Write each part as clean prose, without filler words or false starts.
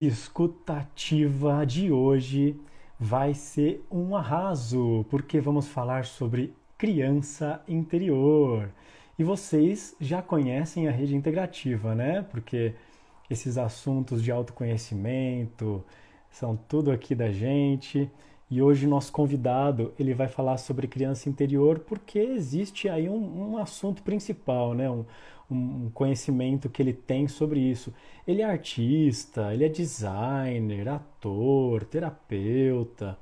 Escutativa de hoje vai ser um arraso, porque vamos falar sobre criança interior. E vocês já conhecem a rede integrativa, né? Porque esses assuntos de autoconhecimento são tudo aqui da gente. E hoje nosso convidado, ele vai falar sobre criança interior porque existe aí um assunto principal, né? Um conhecimento que ele tem sobre isso. Ele é artista, ele é designer, ator, terapeuta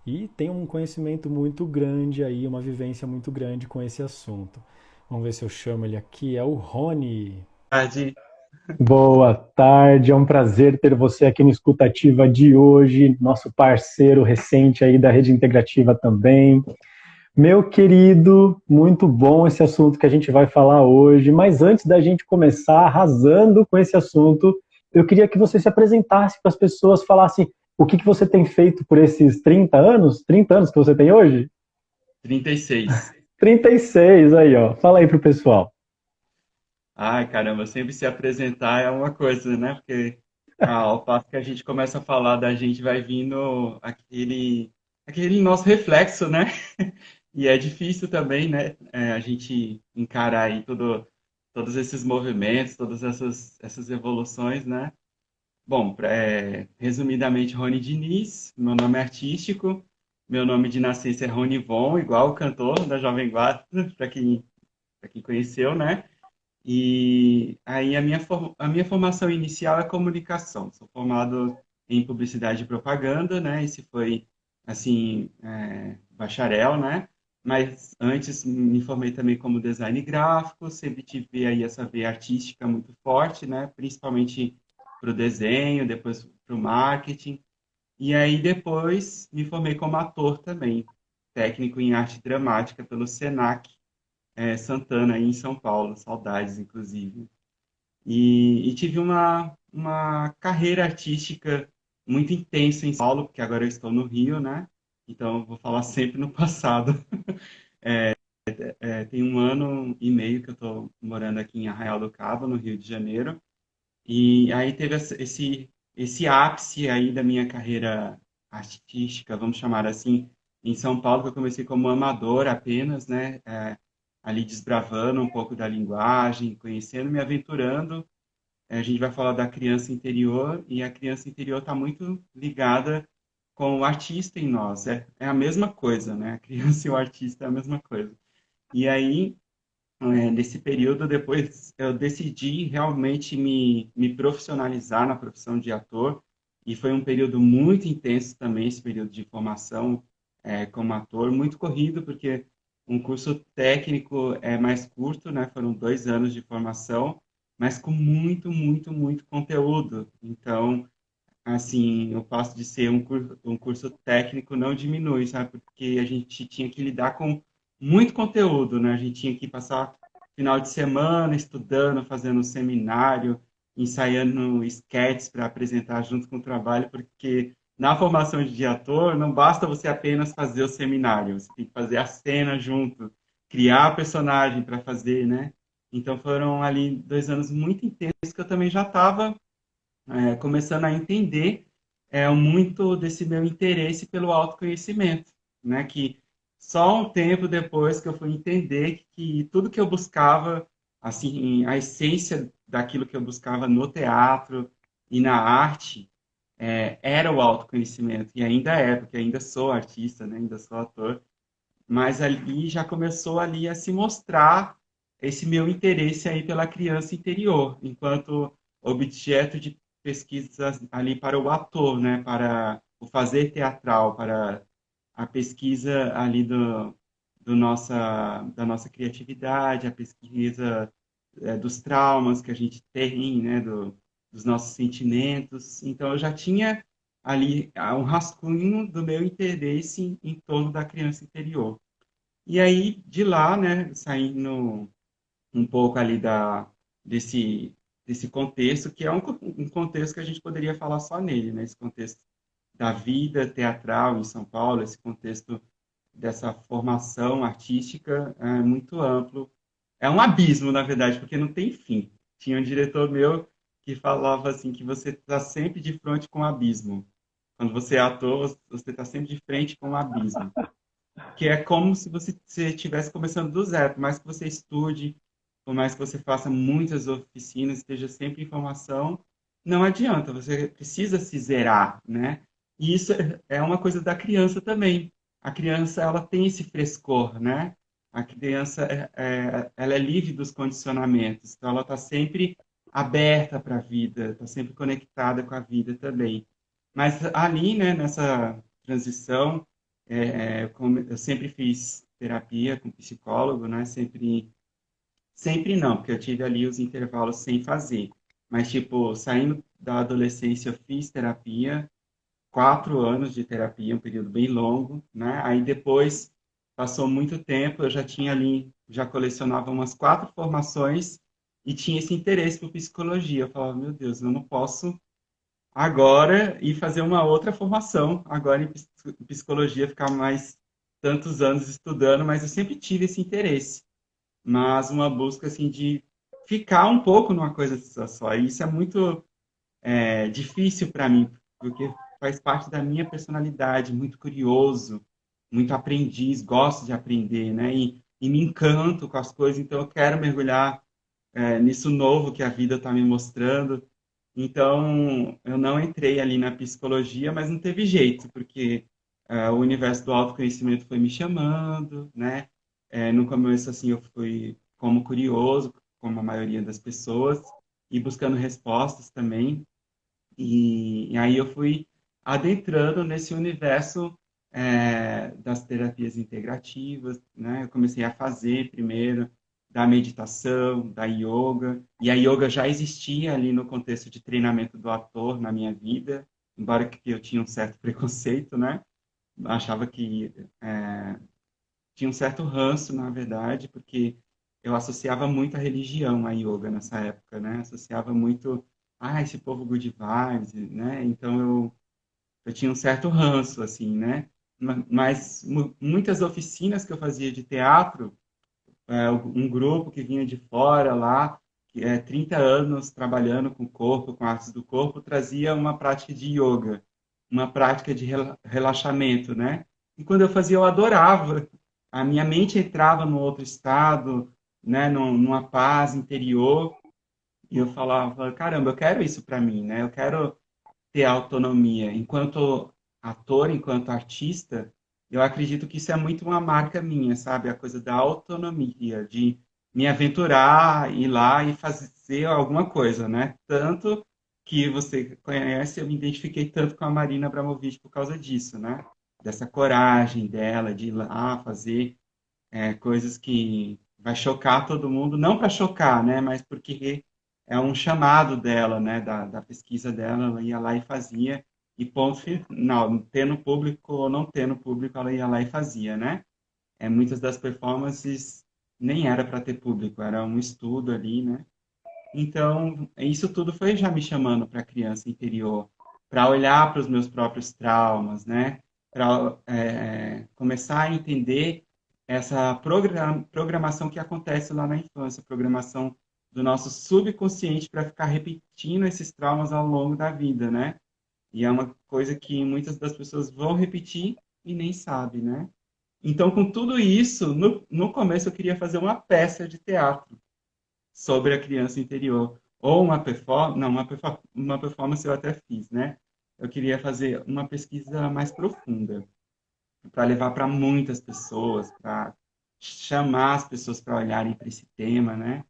e tem um conhecimento muito grande aí, uma vivência muito grande com esse assunto. Vamos ver se eu chamo ele aqui. É o Rony. Tarde. Boa tarde, é um prazer ter você aqui no Escutativa de hoje, nosso parceiro recente aí da Rede Integrativa também. Meu querido, muito bom esse assunto que a gente vai falar hoje, mas antes da gente começar arrasando com esse assunto, eu queria que você se apresentasse para as pessoas, falasse o que você tem feito por esses 30 anos que você tem hoje? 36. 36 aí, ó. Fala aí pro pessoal. Ai, caramba, sempre se apresentar é uma coisa, né? Porque ao passo que a gente começa a falar da gente, vai vindo aquele nosso reflexo, né? E é difícil também, né? A gente encarar aí todos esses movimentos, todas essas evoluções, né? Bom, resumidamente, Rony Diniz, meu nome é artístico, meu nome de nascença é Rony Von, igual o cantor da Jovem Guarda, para quem conheceu, né? E aí a minha formação inicial é comunicação. Sou formado em publicidade e propaganda, né? Esse foi, assim, bacharel, né? Mas antes me formei também como design gráfico, sempre tive aí essa veia artística muito forte, né? Principalmente para o desenho, depois para o marketing. E aí depois me formei como ator também, técnico em arte dramática pelo Senac, Santana, aí em São Paulo, saudades, inclusive. E tive uma carreira artística muito intensa em São Paulo, porque agora eu estou no Rio, né? Então eu vou falar sempre no passado. Tem 1 ano e meio que eu estou morando aqui em Arraial do Cabo, no Rio de Janeiro. E aí teve esse ápice aí da minha carreira artística, vamos chamar assim, em São Paulo, que eu comecei como amador apenas, né? Ali desbravando um pouco da linguagem, conhecendo, me aventurando. A gente vai falar da criança interior, e a criança interior está muito ligada com o artista em nós. É a mesma coisa, né? A criança e o artista é a mesma coisa. E aí, nesse período, depois eu decidi realmente me profissionalizar na profissão de ator, e foi um período muito intenso também, esse período de formação como ator, muito corrido, porque um curso técnico é mais curto, né? Foram 2 anos de formação, mas com muito, muito, muito conteúdo. Então, assim, o fato de ser um curso técnico não diminui, sabe? Porque a gente tinha que lidar com muito conteúdo, né? A gente tinha que passar final de semana estudando, fazendo um seminário, ensaiando sketches para apresentar junto com o trabalho, porque na formação de ator não basta você apenas fazer o seminário, você tem que fazer a cena junto, criar a personagem para fazer, né? Então foram ali 2 anos muito intensos que eu também já estava começando a entender muito desse meu interesse pelo autoconhecimento, né? Que só um tempo depois que eu fui entender que tudo que eu buscava, assim, a essência daquilo que eu buscava no teatro e na arte, era o autoconhecimento, e ainda é, porque ainda sou artista, né? Ainda sou ator, mas ali já começou ali a se mostrar esse meu interesse aí pela criança interior, enquanto objeto de pesquisa ali para o ator, né, para o fazer teatral, para a pesquisa ali da nossa criatividade, a pesquisa dos traumas que a gente tem, né, dos nossos sentimentos. Então eu já tinha ali um rascunho do meu interesse em torno da criança interior. E aí, de lá, né, saindo um pouco ali desse, desse contexto, que é um contexto que a gente poderia falar só nele, né, esse contexto da vida teatral em São Paulo, esse contexto dessa formação artística é muito amplo. É um abismo, na verdade, porque não tem fim. Tinha um diretor meu que falava assim que você está sempre de frente com o abismo. Quando você é ator, você está sempre de frente com o abismo. Que é como se você estivesse começando do zero. Por mais que você estude, por mais que você faça muitas oficinas, esteja sempre em formação, não adianta, você precisa se zerar, né? E isso é uma coisa da criança também. A criança, ela tem esse frescor, né? A criança, ela é livre dos condicionamentos, então ela está sempre aberta para a vida, está sempre conectada com a vida também. Mas ali, né, nessa transição, como eu sempre fiz terapia com psicólogo, né? Sempre não, porque eu tive ali os intervalos sem fazer. Mas, tipo, saindo da adolescência, eu fiz terapia, 4 anos de terapia, um período bem longo, né? Aí depois, passou muito tempo, eu já tinha ali, já colecionava umas 4 formações e tinha esse interesse por psicologia. Eu falava, meu Deus, eu não posso agora ir fazer uma outra formação, agora em psicologia, ficar mais tantos anos estudando, mas eu sempre tive esse interesse, mas uma busca assim de ficar um pouco numa coisa só. E isso é muito difícil para mim, porque faz parte da minha personalidade, muito curioso, muito aprendiz, gosto de aprender, né? E me encanto com as coisas, então eu quero mergulhar nisso novo que a vida está me mostrando. Então, eu não entrei ali na psicologia, mas não teve jeito, porque o universo do autoconhecimento foi me chamando, né? No começo, assim, eu fui como curioso, como a maioria das pessoas, e buscando respostas também. E aí eu fui adentrando nesse universo das terapias integrativas, né? Eu comecei a fazer primeiro da meditação, da yoga, e a yoga já existia ali no contexto de treinamento do ator na minha vida, embora que eu tinha um certo preconceito, né? Achava que tinha um certo ranço, na verdade, porque eu associava muito a religião à yoga nessa época, né? Associava muito, esse povo good vibes, né? Então eu tinha um certo ranço, assim, né? Mas muitas oficinas que eu fazia de teatro, um grupo que vinha de fora lá, que 30 anos trabalhando com o corpo, com artes do corpo, trazia uma prática de yoga, uma prática de relaxamento, né? E quando eu fazia, eu adorava. A minha mente entrava num outro estado, né? Numa paz interior, e eu falava, caramba, eu quero isso para mim, né? Eu quero ter autonomia. Enquanto ator, enquanto artista, eu acredito que isso é muito uma marca minha, sabe? A coisa da autonomia, de me aventurar, ir lá e fazer alguma coisa, né? Tanto que você conhece, eu me identifiquei tanto com a Marina Abramovic por causa disso, né? Dessa coragem dela de ir lá fazer coisas que vai chocar todo mundo, não para chocar, né? Mas porque é um chamado dela, né? Da pesquisa dela, ela ia lá e fazia, e ponto final, tendo público ou não tendo público, ela ia lá e fazia, né? Muitas das performances nem era para ter público, era um estudo ali, né? Então, isso tudo foi já me chamando para a criança interior, para olhar para os meus próprios traumas, né? Para começar a entender essa programação que acontece lá na infância, programação do nosso subconsciente para ficar repetindo esses traumas ao longo da vida, né? E é uma coisa que muitas das pessoas vão repetir e nem sabem, né? Então, com tudo isso, no começo eu queria fazer uma peça de teatro sobre a criança interior. Ou uma performance, não, uma performance eu até fiz, né? Eu queria fazer uma pesquisa mais profunda, para levar para muitas pessoas, para chamar as pessoas para olharem para esse tema, né?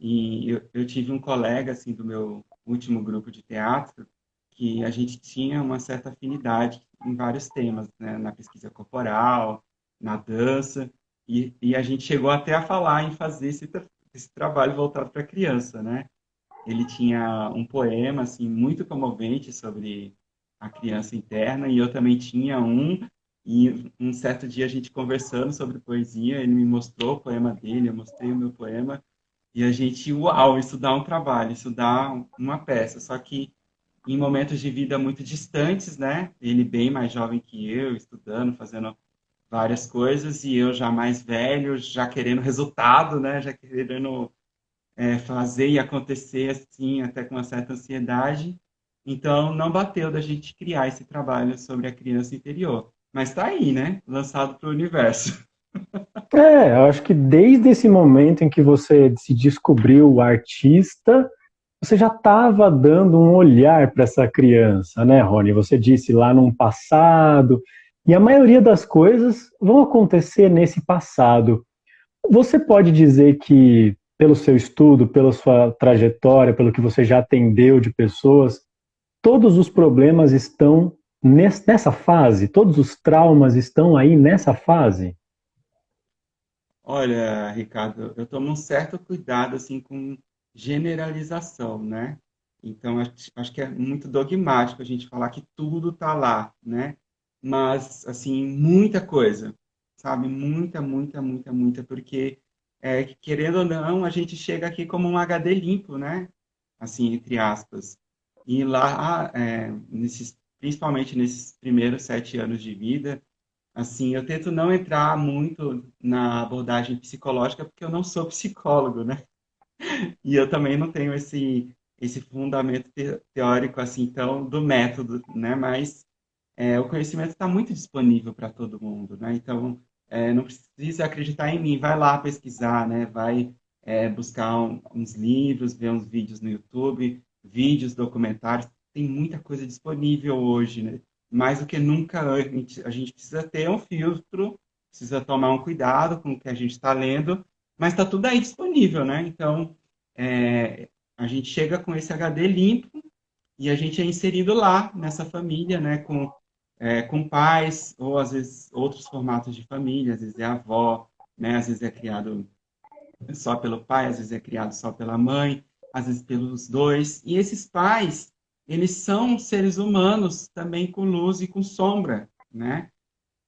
E eu tive um colega, assim, do meu último grupo de teatro, que a gente tinha uma certa afinidade em vários temas, né? Na pesquisa corporal, na dança, e a gente chegou até a falar em fazer esse trabalho voltado para a criança, né? Ele tinha um poema, assim, muito comovente sobre a criança interna, e eu também tinha um, e um certo dia a gente conversando sobre poesia, ele me mostrou o poema dele, eu mostrei o meu poema, e a gente, uau, isso dá um trabalho, isso dá uma peça. Só que em momentos de vida muito distantes, né? Ele bem mais jovem que eu, estudando, fazendo várias coisas, e eu já mais velho, já querendo resultado, né? Já querendo fazer e acontecer assim, até com uma certa ansiedade. Então, não bateu da gente criar esse trabalho sobre a criança interior. Mas está aí, né? Lançado para o universo. Eu acho que desde esse momento em que você se descobriu artista, você já estava dando um olhar para essa criança, né, Rony? Você disse lá num passado, e a maioria das coisas vão acontecer nesse passado. Você pode dizer que, pelo seu estudo, pela sua trajetória, pelo que você já atendeu de pessoas, todos os problemas estão nessa fase? Todos os traumas estão aí nessa fase? Olha, Ricardo, eu tomo um certo cuidado assim com generalização, né? Então, acho que é muito dogmático a gente falar que tudo está lá, né? Mas, assim, muita coisa, sabe? Muita, muita, muita, muita, porque, querendo ou não, a gente chega aqui como um HD limpo, né? Assim, entre aspas. E lá, principalmente nesses primeiros 7 anos de vida, assim, eu tento não entrar muito na abordagem psicológica porque eu não sou psicólogo, né? E eu também não tenho esse fundamento teórico assim, então, do método, né? Mas o conhecimento está muito disponível para todo mundo, né? Então, não precisa acreditar em mim, vai lá pesquisar, né? Vai buscar uns livros, ver uns vídeos no YouTube, vídeos, documentários, tem muita coisa disponível hoje, né? Mais do que nunca antes, a gente precisa ter um filtro, precisa tomar um cuidado com o que a gente está lendo, mas está tudo aí disponível, né? Então, a gente chega com esse HD limpo e a gente é inserido lá nessa família, né? Com pais, ou às vezes outros formatos de família, às vezes é avó, né? Às vezes é criado só pelo pai, às vezes é criado só pela mãe, às vezes pelos dois. E esses pais, eles são seres humanos também com luz e com sombra, né?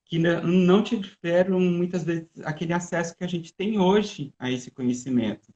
Que não tiveram muitas vezes aquele acesso que a gente tem hoje a esse conhecimento.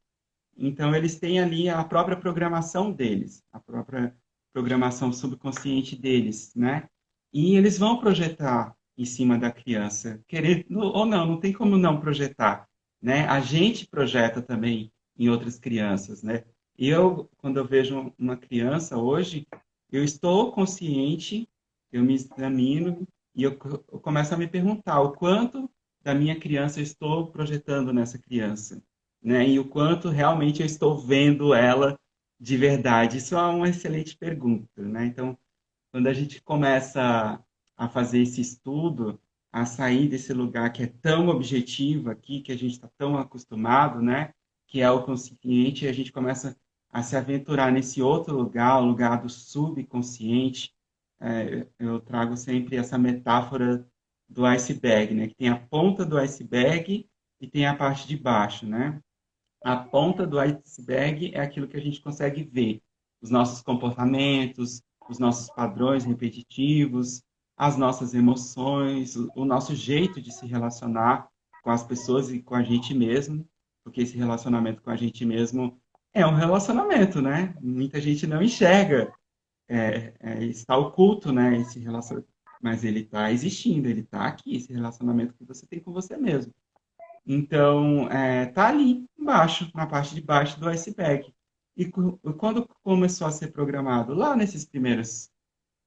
Então, eles têm ali a própria programação deles, a própria programação subconsciente deles, né? E eles vão projetar em cima da criança, querendo ou não, não tem como não projetar, né? A gente projeta também em outras crianças, né? Eu, quando eu vejo uma criança hoje, eu estou consciente, eu me examino e eu começo a me perguntar o quanto da minha criança eu estou projetando nessa criança, né? E o quanto realmente eu estou vendo ela de verdade. Isso é uma excelente pergunta, né? Então, quando a gente começa a fazer esse estudo, a sair desse lugar que é tão objetivo aqui, que a gente está tão acostumado, né? Que é o consciente, e a gente começa a se aventurar nesse outro lugar, o lugar do subconsciente. Eu trago sempre essa metáfora do iceberg, né? Que tem a ponta do iceberg e tem a parte de baixo, né? A ponta do iceberg é aquilo que a gente consegue ver, os nossos comportamentos, os nossos padrões repetitivos, as nossas emoções, o nosso jeito de se relacionar com as pessoas e com a gente mesmo, porque esse relacionamento com a gente mesmo é um relacionamento, né? Muita gente não enxerga, está oculto, né? Esse relacionamento, mas ele está existindo, ele está aqui, esse relacionamento que você tem com você mesmo. Então, tá ali embaixo, na parte de baixo do iceberg. E quando começou a ser programado? Lá nesses primeiros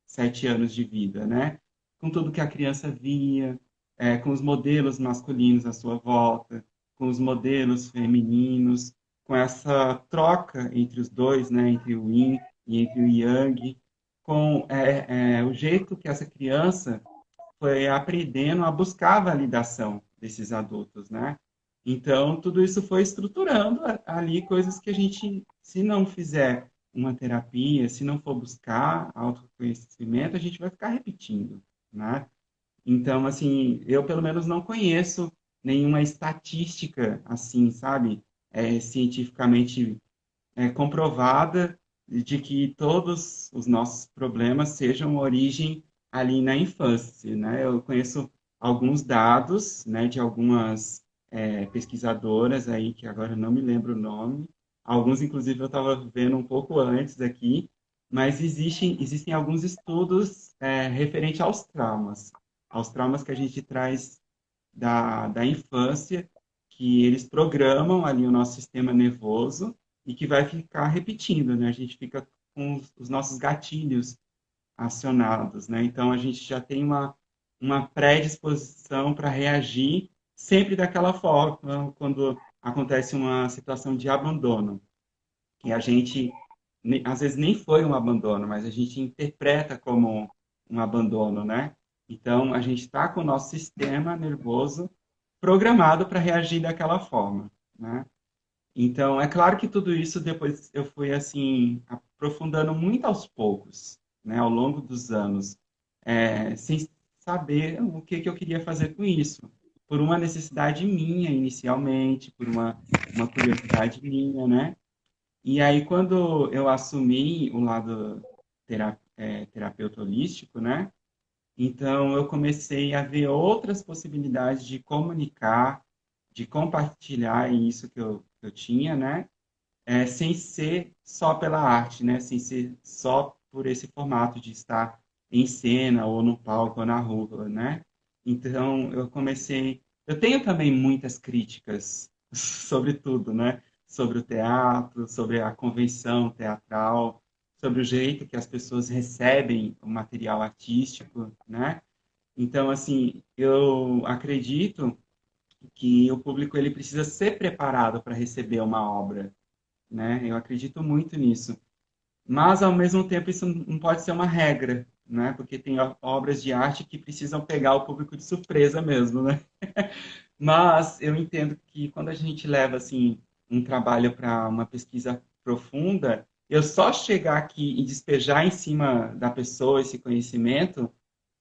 7 anos de vida, né? Com tudo que a criança via, com os modelos masculinos à sua volta, com os modelos femininos, com essa troca entre os dois, né? Entre o Yin e entre o Yang, com o jeito que essa criança foi aprendendo a buscar a validação desses adultos, né? Então, tudo isso foi estruturando ali coisas que a gente, se não fizer uma terapia, se não for buscar autoconhecimento, a gente vai ficar repetindo, né? Então, assim, eu pelo menos não conheço nenhuma estatística assim, sabe? Cientificamente comprovada de que todos os nossos problemas sejam origem ali na infância, né? Eu conheço alguns dados, né, de algumas pesquisadoras aí, que agora eu não me lembro o nome, alguns inclusive eu estava vendo um pouco antes aqui, mas existem alguns estudos referente aos traumas que a gente traz da infância, que eles programam ali o nosso sistema nervoso e que vai ficar repetindo, né? A gente fica com os nossos gatilhos acionados, né? Então a gente já tem uma predisposição para reagir sempre daquela forma quando acontece uma situação de abandono, que a gente às vezes nem foi um abandono, mas a gente interpreta como um abandono, né? Então a gente está com o nosso sistema nervoso programado para reagir daquela forma, né? Então, é claro que tudo isso depois eu fui assim aprofundando muito aos poucos, né, ao longo dos anos, sem saber o que que eu queria fazer com isso, por uma necessidade minha inicialmente, por uma curiosidade minha, né? E aí quando eu assumi o lado terapeuta holístico, né? Então eu comecei a ver outras possibilidades de comunicar, de compartilhar isso que eu tinha, né? Sem ser só pela arte, né? Sem ser só por esse formato de estar em cena ou no palco ou na rua, né? Então eu comecei. Eu tenho também muitas críticas sobre tudo, né? Sobre o teatro, sobre a convenção teatral, sobre o jeito que as pessoas recebem o material artístico, né? Então, assim, eu acredito que o público ele precisa ser preparado para receber uma obra, né? Eu acredito muito nisso. Mas, ao mesmo tempo, isso não pode ser uma regra, né? Porque tem obras de arte que precisam pegar o público de surpresa mesmo, né? Mas eu entendo que quando a gente leva, assim, um trabalho para uma pesquisa profunda, eu só chegar aqui e despejar em cima da pessoa esse conhecimento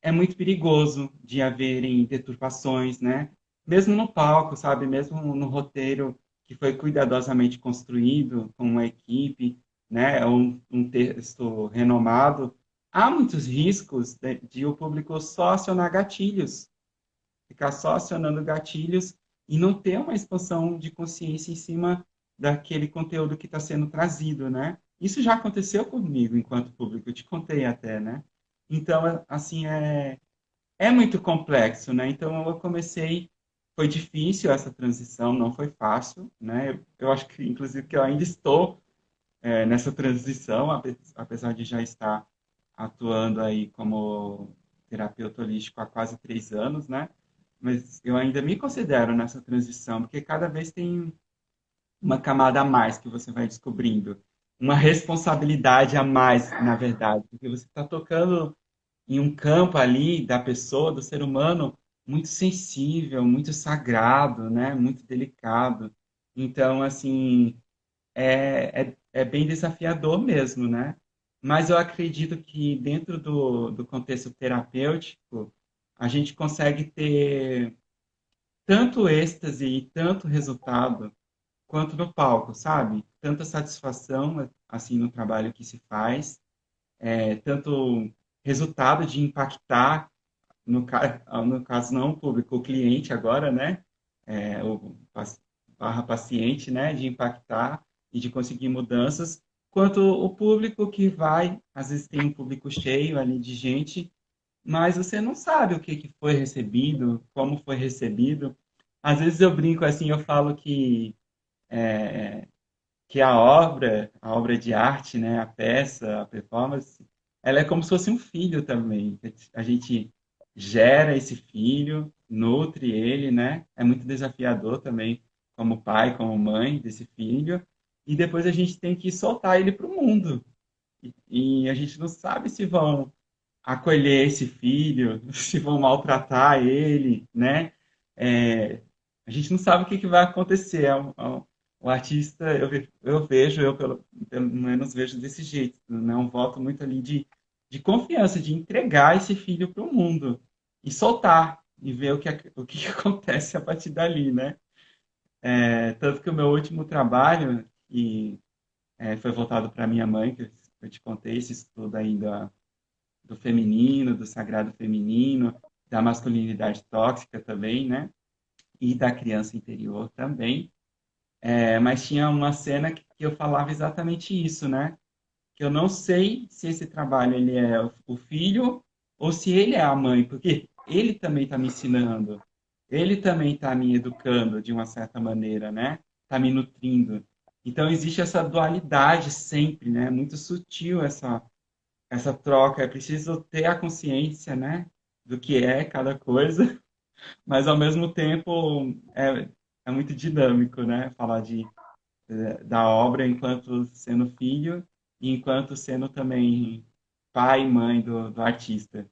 é muito perigoso de haverem deturpações, né? Mesmo no palco, sabe? Mesmo no roteiro que foi cuidadosamente construído com uma equipe, né? Um texto renomado, há muitos riscos de o público só acionar gatilhos, ficar só acionando gatilhos e não ter uma expansão de consciência em cima daquele conteúdo que está sendo trazido, né? Isso já aconteceu comigo enquanto público, eu te contei até, né? Então, assim, é muito complexo, né? Então eu comecei, foi difícil essa transição, não foi fácil, né? Eu acho que, inclusive, que eu ainda estou nessa transição, apesar de já estar atuando aí como terapeuta holístico há quase 3 anos, né? Mas eu ainda me considero nessa transição, porque cada vez tem uma camada a mais que você vai descobrindo, uma responsabilidade a mais, na verdade, porque você está tocando em um campo ali da pessoa, do ser humano, muito sensível, muito sagrado, né? Muito delicado. Então, assim, é bem desafiador mesmo, né? Mas eu acredito que dentro do contexto terapêutico, a gente consegue ter tanto êxtase e tanto resultado quanto no palco, sabe? Tanta satisfação, assim, no trabalho que se faz, tanto resultado de impactar no caso não o público, o cliente agora, né? O barra paciente, né? De impactar e de conseguir mudanças, quanto o público que vai, às vezes tem um público cheio ali de gente, mas você não sabe o que que foi recebido, como foi recebido. Às vezes eu brinco assim, eu falo que a obra de arte, né? A peça, a performance, ela é como se fosse um filho também. A gente gera esse filho, nutre ele, né? É muito desafiador também, como pai, como mãe desse filho. E depois a gente tem que soltar ele para o mundo. E a gente não sabe se vão acolher esse filho, se vão maltratar ele, né? É, a gente não sabe o que, que vai acontecer. O artista, eu vejo, eu pelo menos vejo desse jeito, né? Um voto muito ali de confiança, de entregar esse filho para o mundo e soltar e ver o que acontece a partir dali, né? Tanto que o meu último trabalho, que foi voltado para minha mãe, que eu te contei, esse estudo ainda do feminino, do sagrado feminino, da masculinidade tóxica também, né? E da criança interior também. Mas tinha uma cena que eu falava exatamente isso, né? Que eu não sei se esse trabalho ele é o filho ou se ele é a mãe, porque ele também está me ensinando, ele também está me educando de uma certa maneira, né? Está me nutrindo. Então, existe essa dualidade sempre, né? Muito sutil essa troca. É preciso ter a consciência, né? Do que é cada coisa, mas ao mesmo tempo é muito dinâmico, né? Falar da obra enquanto sendo filho e enquanto sendo também pai e mãe do artista.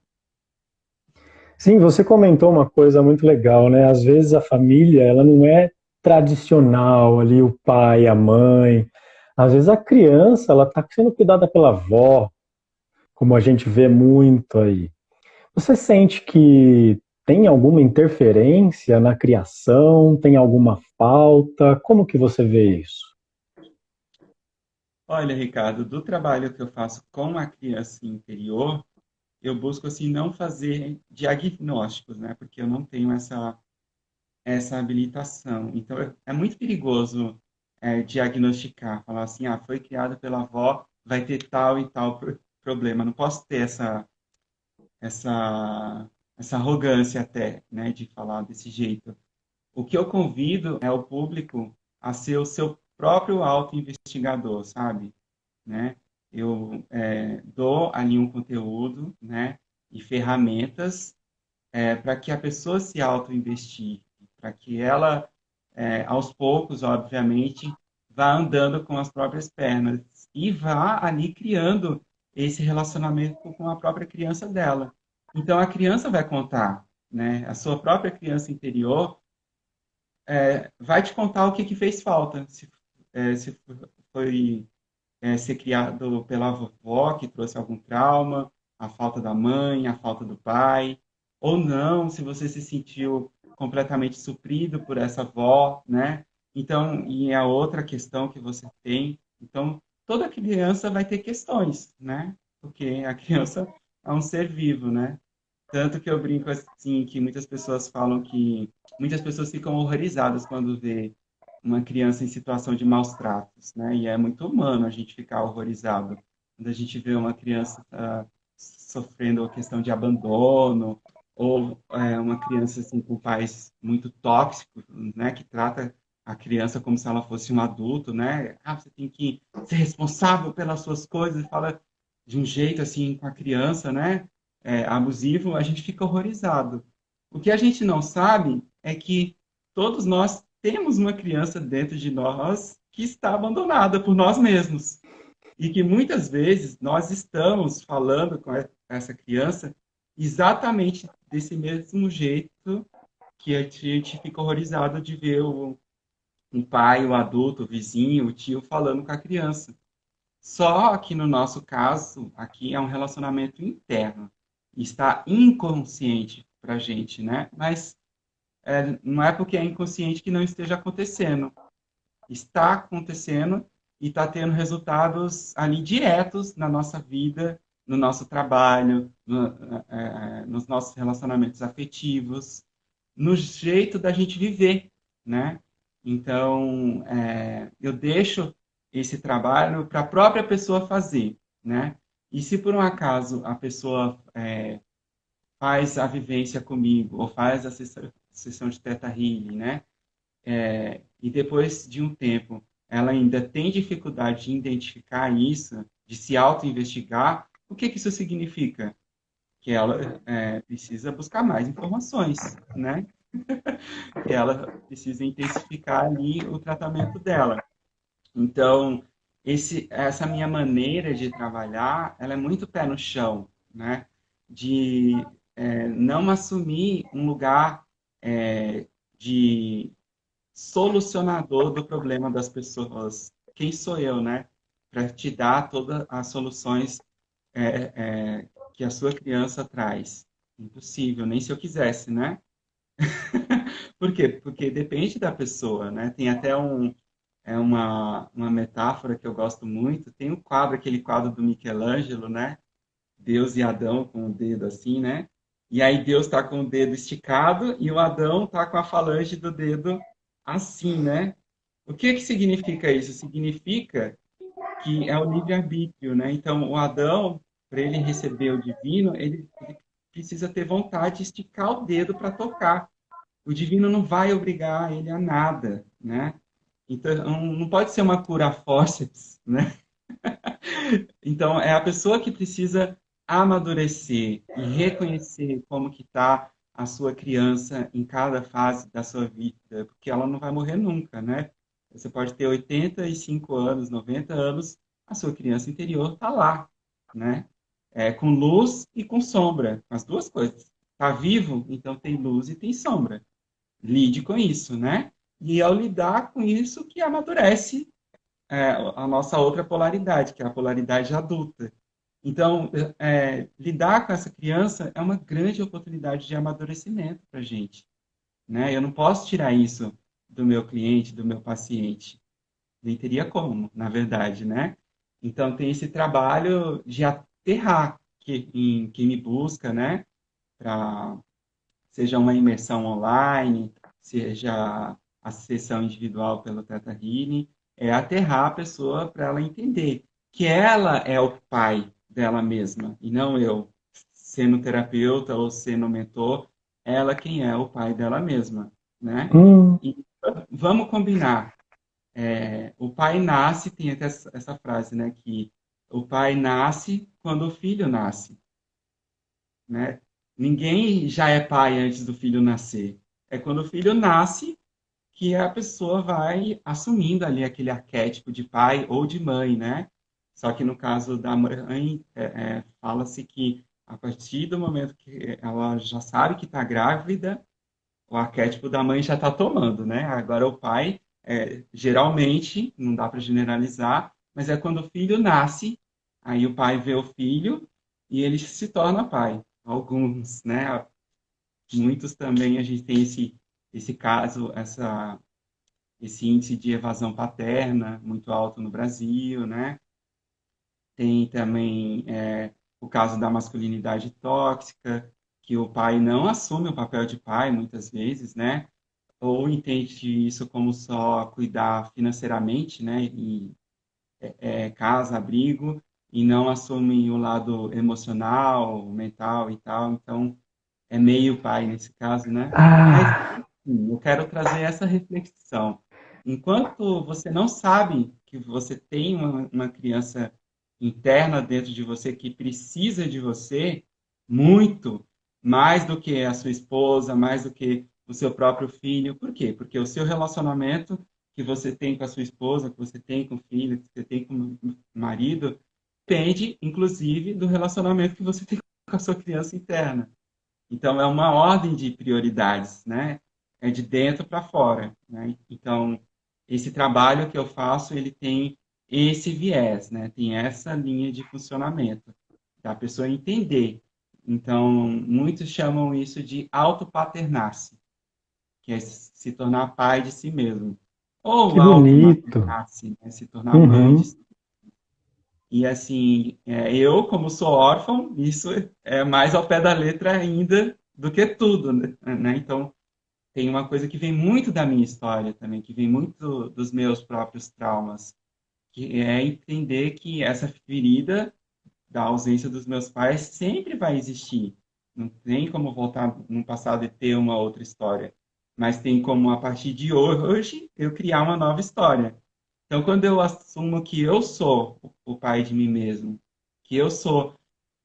Sim, você comentou uma coisa muito legal, né? Às vezes a família, ela não é tradicional ali, o pai, a mãe. Às vezes a criança, ela está sendo cuidada pela avó, como a gente vê muito aí. Você sente que tem alguma interferência na criação? Tem alguma falta? Como que você vê isso? Olha, Ricardo, do trabalho que eu faço com a criança interior, eu busco assim não fazer diagnósticos, né? Porque eu não tenho essa habilitação. Então é muito perigoso diagnosticar, falar assim, ah, foi criado pela avó, vai ter tal e tal problema. Não posso ter essa essa arrogância até, né, de falar desse jeito. O que eu convido é o público a ser o seu próprio auto-investigador, sabe? Né? Eu dou ali um conteúdo, né, e ferramentas para que a pessoa se auto-investigue, para que ela, aos poucos, obviamente, vá andando com as próprias pernas e vá ali criando esse relacionamento com a própria criança dela. Então, a criança vai contar, né? A sua própria criança interior vai te contar o que, que fez falta. Se foi ser criado pela vovó, que trouxe algum trauma, a falta da mãe, a falta do pai, ou não, se você se sentiu completamente suprido por essa avó, né? Então, e a outra questão que você tem. Então, toda criança vai ter questões, né? Porque a criança é um ser vivo, né? Tanto que eu brinco assim, que muitas pessoas falam que muitas pessoas ficam horrorizadas quando vê uma criança em situação de maus tratos, né? E é muito humano a gente ficar horrorizado quando a gente vê uma criança sofrendo a questão de abandono ou uma criança assim com pais muito tóxicos, né? Que trata a criança como se ela fosse um adulto, né? Ah, você tem que ser responsável pelas suas coisas, fala de um jeito assim com a criança, né? Abusivo, a gente fica horrorizado. O que a gente não sabe é que todos nós temos uma criança dentro de nós que está abandonada por nós mesmos. E que muitas vezes nós estamos falando com essa criança exatamente desse mesmo jeito que a gente fica horrorizado de ver um pai, o adulto, o vizinho, o tio falando com a criança. Só que no nosso caso, aqui é um relacionamento interno. Está inconsciente para a gente, né? Mas não é porque é inconsciente que não esteja acontecendo. Está acontecendo e está tendo resultados ali diretos na nossa vida, no nosso trabalho, nos nossos relacionamentos afetivos, no jeito da gente viver, né? Então, eu deixo esse trabalho para a própria pessoa fazer, né? E se por um acaso a pessoa faz a vivência comigo ou faz a sessão de Theta Healing, né? E depois de um tempo ela ainda tem dificuldade de identificar isso, de se auto-investigar, o que que isso significa? Que ela precisa buscar mais informações, né? Que ela precisa intensificar ali o tratamento dela. Então, essa minha maneira de trabalhar, ela é muito pé no chão, né? De não assumir um lugar de solucionador do problema das pessoas. Quem sou eu, né? Para te dar todas as soluções que a sua criança traz. Impossível, nem se eu quisesse, né? Por quê? Porque depende da pessoa, né? Tem até uma metáfora que eu gosto muito. Tem o quadro, aquele quadro do Michelangelo, né? Deus e Adão com o dedo assim, né? E aí Deus está com o dedo esticado e o Adão está com a falange do dedo assim, né? O que que significa isso? Significa que é o livre-arbítrio, né? Então, o Adão, para ele receber o divino, ele precisa ter vontade de esticar o dedo para tocar. O divino não vai obrigar ele a nada, né? Então, não pode ser uma cura a fórceps, né? Então, é a pessoa que precisa amadurecer e reconhecer como que está a sua criança em cada fase da sua vida, porque ela não vai morrer nunca, né? Você pode ter 85 anos, 90 anos, a sua criança interior está lá, né? Com luz e com sombra, as duas coisas. Está vivo, então tem luz e tem sombra. Lide com isso, né? E ao lidar com isso que amadurece a nossa outra polaridade, que é a polaridade adulta. Então, lidar com essa criança é uma grande oportunidade de amadurecimento para a gente, né? Eu não posso tirar isso do meu cliente, do meu paciente. Nem teria como, na verdade, né? Então, tem esse trabalho de aterrar em quem me busca, né? Para seja uma imersão online, seja a sessão individual pelo Teta Healing, é aterrar a pessoa para ela entender que ela é o pai dela mesma e não eu, sendo terapeuta ou sendo mentor, ela quem é o pai dela mesma, né? Hum, E vamos combinar. O pai nasce, tem até essa frase, né? Que o pai nasce quando o filho nasce, né? Ninguém já é pai antes do filho nascer. É quando o filho nasce que a pessoa vai assumindo ali aquele arquétipo de pai ou de mãe, né? Só que no caso da mãe, fala-se que a partir do momento que ela já sabe que está grávida, o arquétipo da mãe já está tomando, né? Agora o pai, geralmente, não dá para generalizar, mas é quando o filho nasce, aí o pai vê o filho e ele se torna pai. Alguns, né? Muitos também a gente tem esse caso, esse índice de evasão paterna muito alto no Brasil, né? Tem também o caso da masculinidade tóxica, que o pai não assume o papel de pai muitas vezes, né? Ou entende isso como só cuidar financeiramente, né? E casa, abrigo, e não assume o lado emocional, mental e tal. Então, é meio pai nesse caso, né? Mas ah, eu quero trazer essa reflexão. Enquanto você não sabe que você tem uma criança interna dentro de você que precisa de você muito, mais do que a sua esposa, mais do que o seu próprio filho. Por quê? Porque o seu relacionamento que você tem com a sua esposa, que você tem com o filho, que você tem com o marido, depende, inclusive, do relacionamento que você tem com a sua criança interna. Então, é uma ordem de prioridades, né? É de dentro para fora, né? Então, esse trabalho que eu faço, ele tem esse viés, né? Tem essa linha de funcionamento, da pessoa entender. Então, muitos chamam isso de autopaternar-se, que é se tornar pai de si mesmo. Ou que bonito. automaternar-se, né? Se tornar mãe de Uhum. si. E assim, eu, como sou órfão, isso é mais ao pé da letra ainda do que tudo, né? Então, tem uma coisa que vem muito da minha história também, que vem muito dos meus próprios traumas, que é entender que essa ferida da ausência dos meus pais sempre vai existir. Não tem como voltar no passado e ter uma outra história, mas tem como, a partir de hoje, eu criar uma nova história. Então, quando eu assumo que eu sou o pai de mim mesmo, que eu sou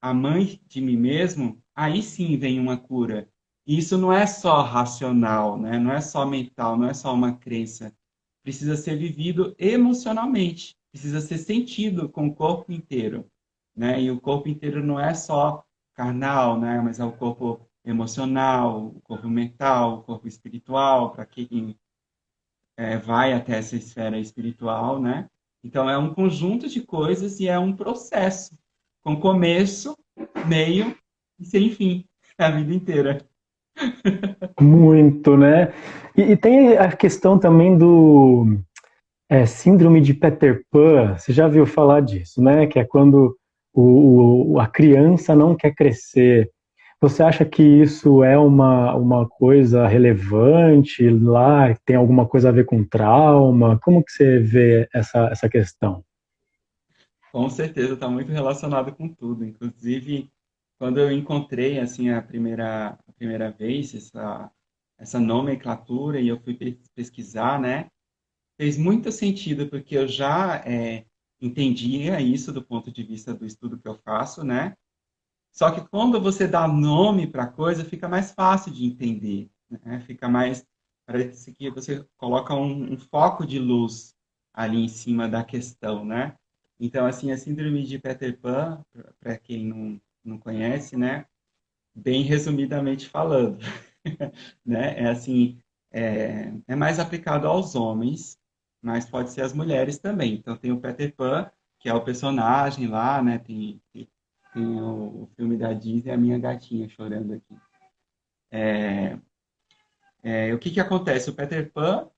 a mãe de mim mesmo, aí sim vem uma cura. E isso não é só racional, né? Não é só mental, não é só uma crença. Precisa ser vivido emocionalmente, precisa ser sentido com o corpo inteiro, né? E o corpo inteiro não é só carnal, né? Mas é o corpo emocional, o corpo mental, o corpo espiritual, para quem vai até essa esfera espiritual, né? Então é um conjunto de coisas e é um processo, com começo, meio e sem fim, a vida inteira. Muito, né? E tem a questão também do síndrome de Peter Pan. Você já viu falar disso, né? Que é quando a criança não quer crescer. Você acha que isso é uma coisa relevante lá? Tem alguma coisa a ver com trauma? Como que você vê essa questão? Com certeza está muito relacionado com tudo. Inclusive, quando eu encontrei assim a primeira vez essa nomenclatura e eu fui pesquisar, né? fez muito sentido, porque eu já entendia isso do ponto de vista do estudo que eu faço, né? Só que quando você dá nome para a coisa, fica mais fácil de entender, né? Fica mais, parece que você coloca um foco de luz ali em cima da questão, né? Então, assim, a síndrome de Peter Pan, para quem não conhece, né? Bem resumidamente falando, né? É assim, é mais aplicado aos homens, mas pode ser às mulheres também. Então tem o Peter Pan, que é o personagem lá, né? Tem o filme da Disney, a minha gatinha chorando aqui. O que que acontece? O Peter Pan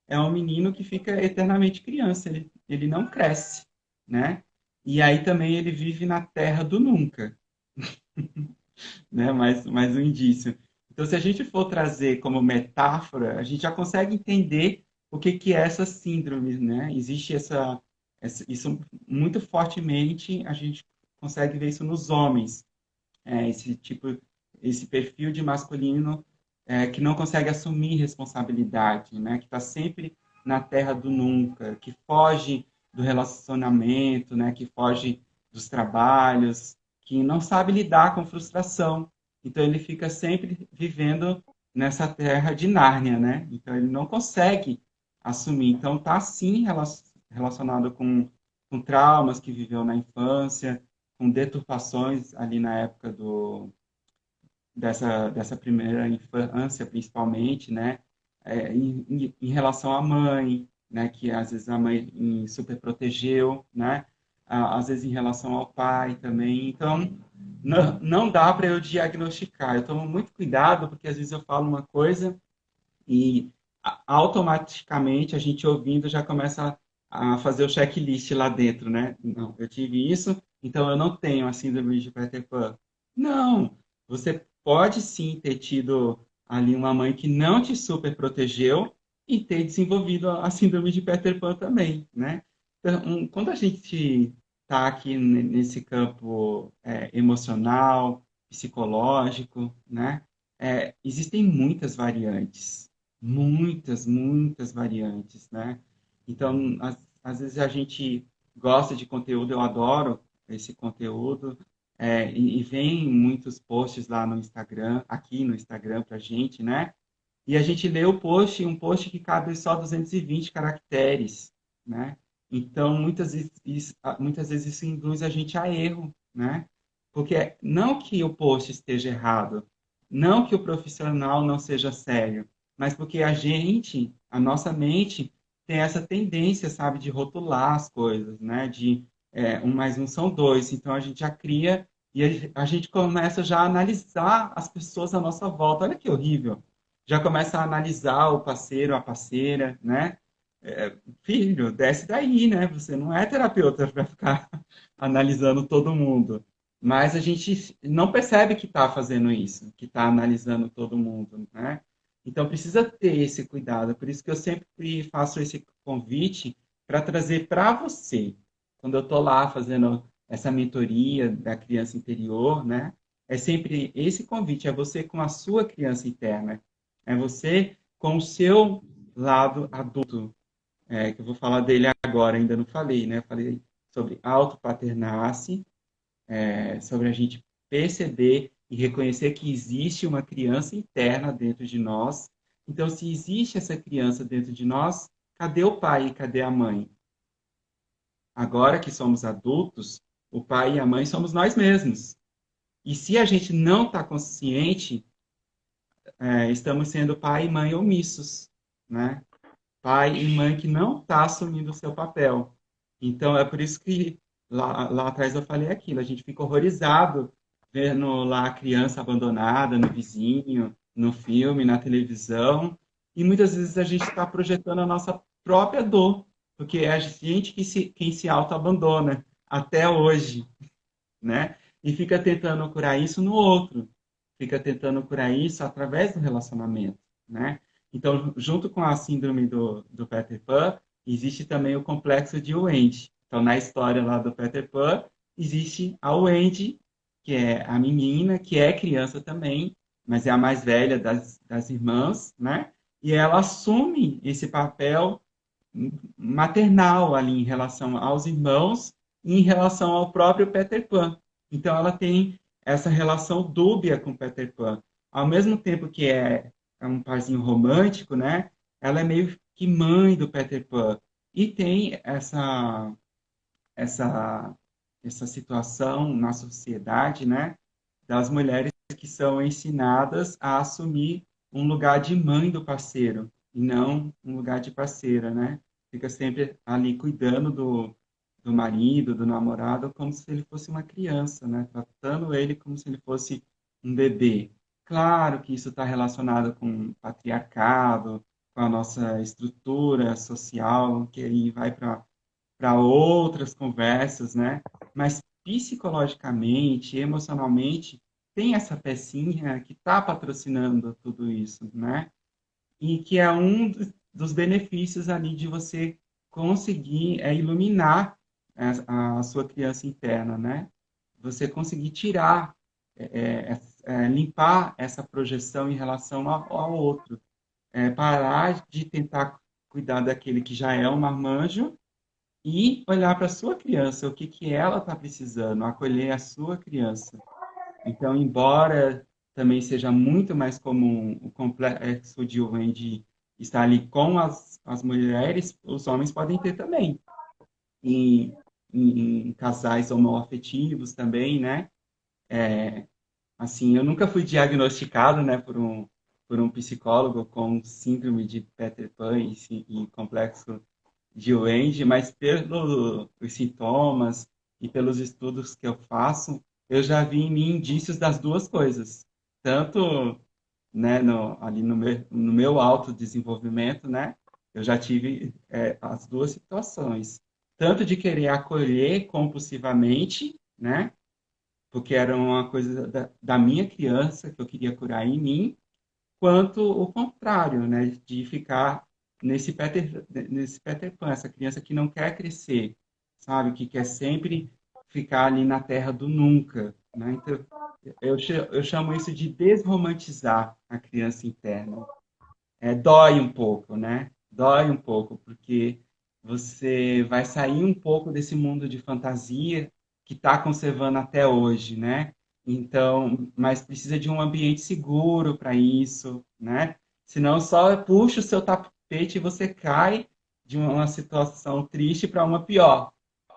é um menino que fica eternamente criança, ele não cresce, né? E aí também ele vive na terra do nunca, né? Mais um indício. Então, se a gente for trazer como metáfora, a gente já consegue entender o que que é essa síndrome, né? Existe isso muito fortemente, a gente consegue ver isso nos homens, esse tipo, esse perfil de masculino que não consegue assumir responsabilidade, né? Que está sempre na terra do nunca, que foge do relacionamento, né? Que foge dos trabalhos, que não sabe lidar com frustração. Então ele fica sempre vivendo nessa terra de Nárnia, né? Então ele não consegue assumir. Então está sim relacionado com traumas que viveu na infância, com deturpações ali na época dessa primeira infância, principalmente, né? Em relação à mãe, né? Que às vezes a mãe super protegeu, né? Às vezes em relação ao pai também. Então, não dá para eu diagnosticar. Eu tomo muito cuidado, porque às vezes eu falo uma coisa e automaticamente a gente ouvindo já começa a fazer o checklist lá dentro, né? Não, eu tive isso, então eu não tenho a síndrome de Peter Pan. Não, você pode sim ter tido ali uma mãe que não te super protegeu e ter desenvolvido a síndrome de Peter Pan também, né? Então, quando a gente está aqui nesse campo emocional, psicológico, né? Existem muitas variantes, muitas variantes, né? Então, às vezes a gente gosta de conteúdo, eu adoro esse conteúdo, e vem muitos posts lá no Instagram, aqui no Instagram pra gente, né? E a gente lê o post, um post que cabe só 220 caracteres, né? Então, muitas vezes isso induz a gente a erro, né? Porque não que o post esteja errado, não que o profissional não seja sério, mas porque a nossa mente tem essa tendência, sabe, de rotular as coisas, né? De um mais um são dois. Então a gente já cria e a gente começa já a analisar as pessoas à nossa volta. Olha que horrível. Já começa a analisar o parceiro, a parceira, né? Filho, desce daí, né? Você não é terapeuta para ficar analisando todo mundo. Mas a gente não percebe que está fazendo isso, que está analisando todo mundo, né? Então precisa ter esse cuidado. Por isso que eu sempre faço esse convite para trazer para você, quando eu estou lá fazendo essa mentoria da criança interior, né? É sempre esse convite, é você com a sua criança interna, é você com o seu lado adulto, que eu vou falar dele agora, ainda não falei, né? Eu falei sobre autopaternasse, sobre a gente perceber e reconhecer que existe uma criança interna dentro de nós. Então, se existe essa criança dentro de nós, cadê o pai e cadê a mãe? Agora que somos adultos, o pai e a mãe somos nós mesmos. E se a gente não está consciente, estamos sendo pai e mãe omissos, né? Pai e mãe que não está assumindo o seu papel. Então, é por isso que lá atrás eu falei aquilo, a gente fica horrorizado vendo lá a criança abandonada no vizinho, no filme, na televisão, e muitas vezes a gente está projetando a nossa própria dor, porque é a gente quem se auto-abandona até hoje, né? E fica tentando curar isso no outro, fica tentando curar isso através do relacionamento, né? Então, junto com a síndrome do Peter Pan, existe também o complexo de Wendy. Então, na história lá do Peter Pan, existe a Wendy, que é a menina, que é criança também, mas é a mais velha das irmãs, né? E ela assume esse papel maternal ali em relação aos irmãos e em relação ao próprio Peter Pan. Então ela tem essa relação dúbia com Peter Pan. Ao mesmo tempo que é um parzinho romântico, né? Ela é meio que mãe do Peter Pan. E tem essa, essa situação na sociedade, né? Das mulheres que são ensinadas a assumir um lugar de mãe do parceiro e não um lugar de parceira, né? Fica sempre ali cuidando do marido, do namorado, como se ele fosse uma criança, né? Tratando ele como se ele fosse um bebê. Claro que isso está relacionado com patriarcado, com a nossa estrutura social, que aí vai para outras conversas, né? Mas psicologicamente, emocionalmente, tem essa pecinha que está patrocinando tudo isso, né? E que é um dos benefícios ali de você conseguir iluminar a sua criança interna, né? Você conseguir tirar, limpar essa projeção em relação ao outro. Parar de tentar cuidar daquele que já é um marmanjo e olhar para a sua criança, o que, que ela está precisando, acolher a sua criança. Então, embora também seja muito mais comum o complexo de Wendy estar ali com as mulheres, os homens podem ter também. Em, em casais homoafetivos também, né? Assim, eu nunca fui diagnosticado, né, por um psicólogo com síndrome de Peter Pan e complexo de Wendy, mas pelos sintomas e pelos estudos que eu faço, eu já vi em mim indícios das duas coisas. Tanto, né, ali no meu autodesenvolvimento, né, eu já tive as duas situações. Tanto de querer acolher compulsivamente, né, porque era uma coisa da minha criança que eu queria curar em mim, quanto o contrário, né, de ficar nesse Peter Pan, essa criança que não quer crescer, sabe, que quer sempre ficar ali na terra do nunca, né? Então, eu chamo isso de desromantizar a criança interna. Dói um pouco, né? Dói um pouco, porque você vai sair um pouco desse mundo de fantasia que está conservando até hoje, né? Então, mas precisa de um ambiente seguro para isso, né? Senão só puxa o seu tapete e você cai de uma situação triste para uma pior.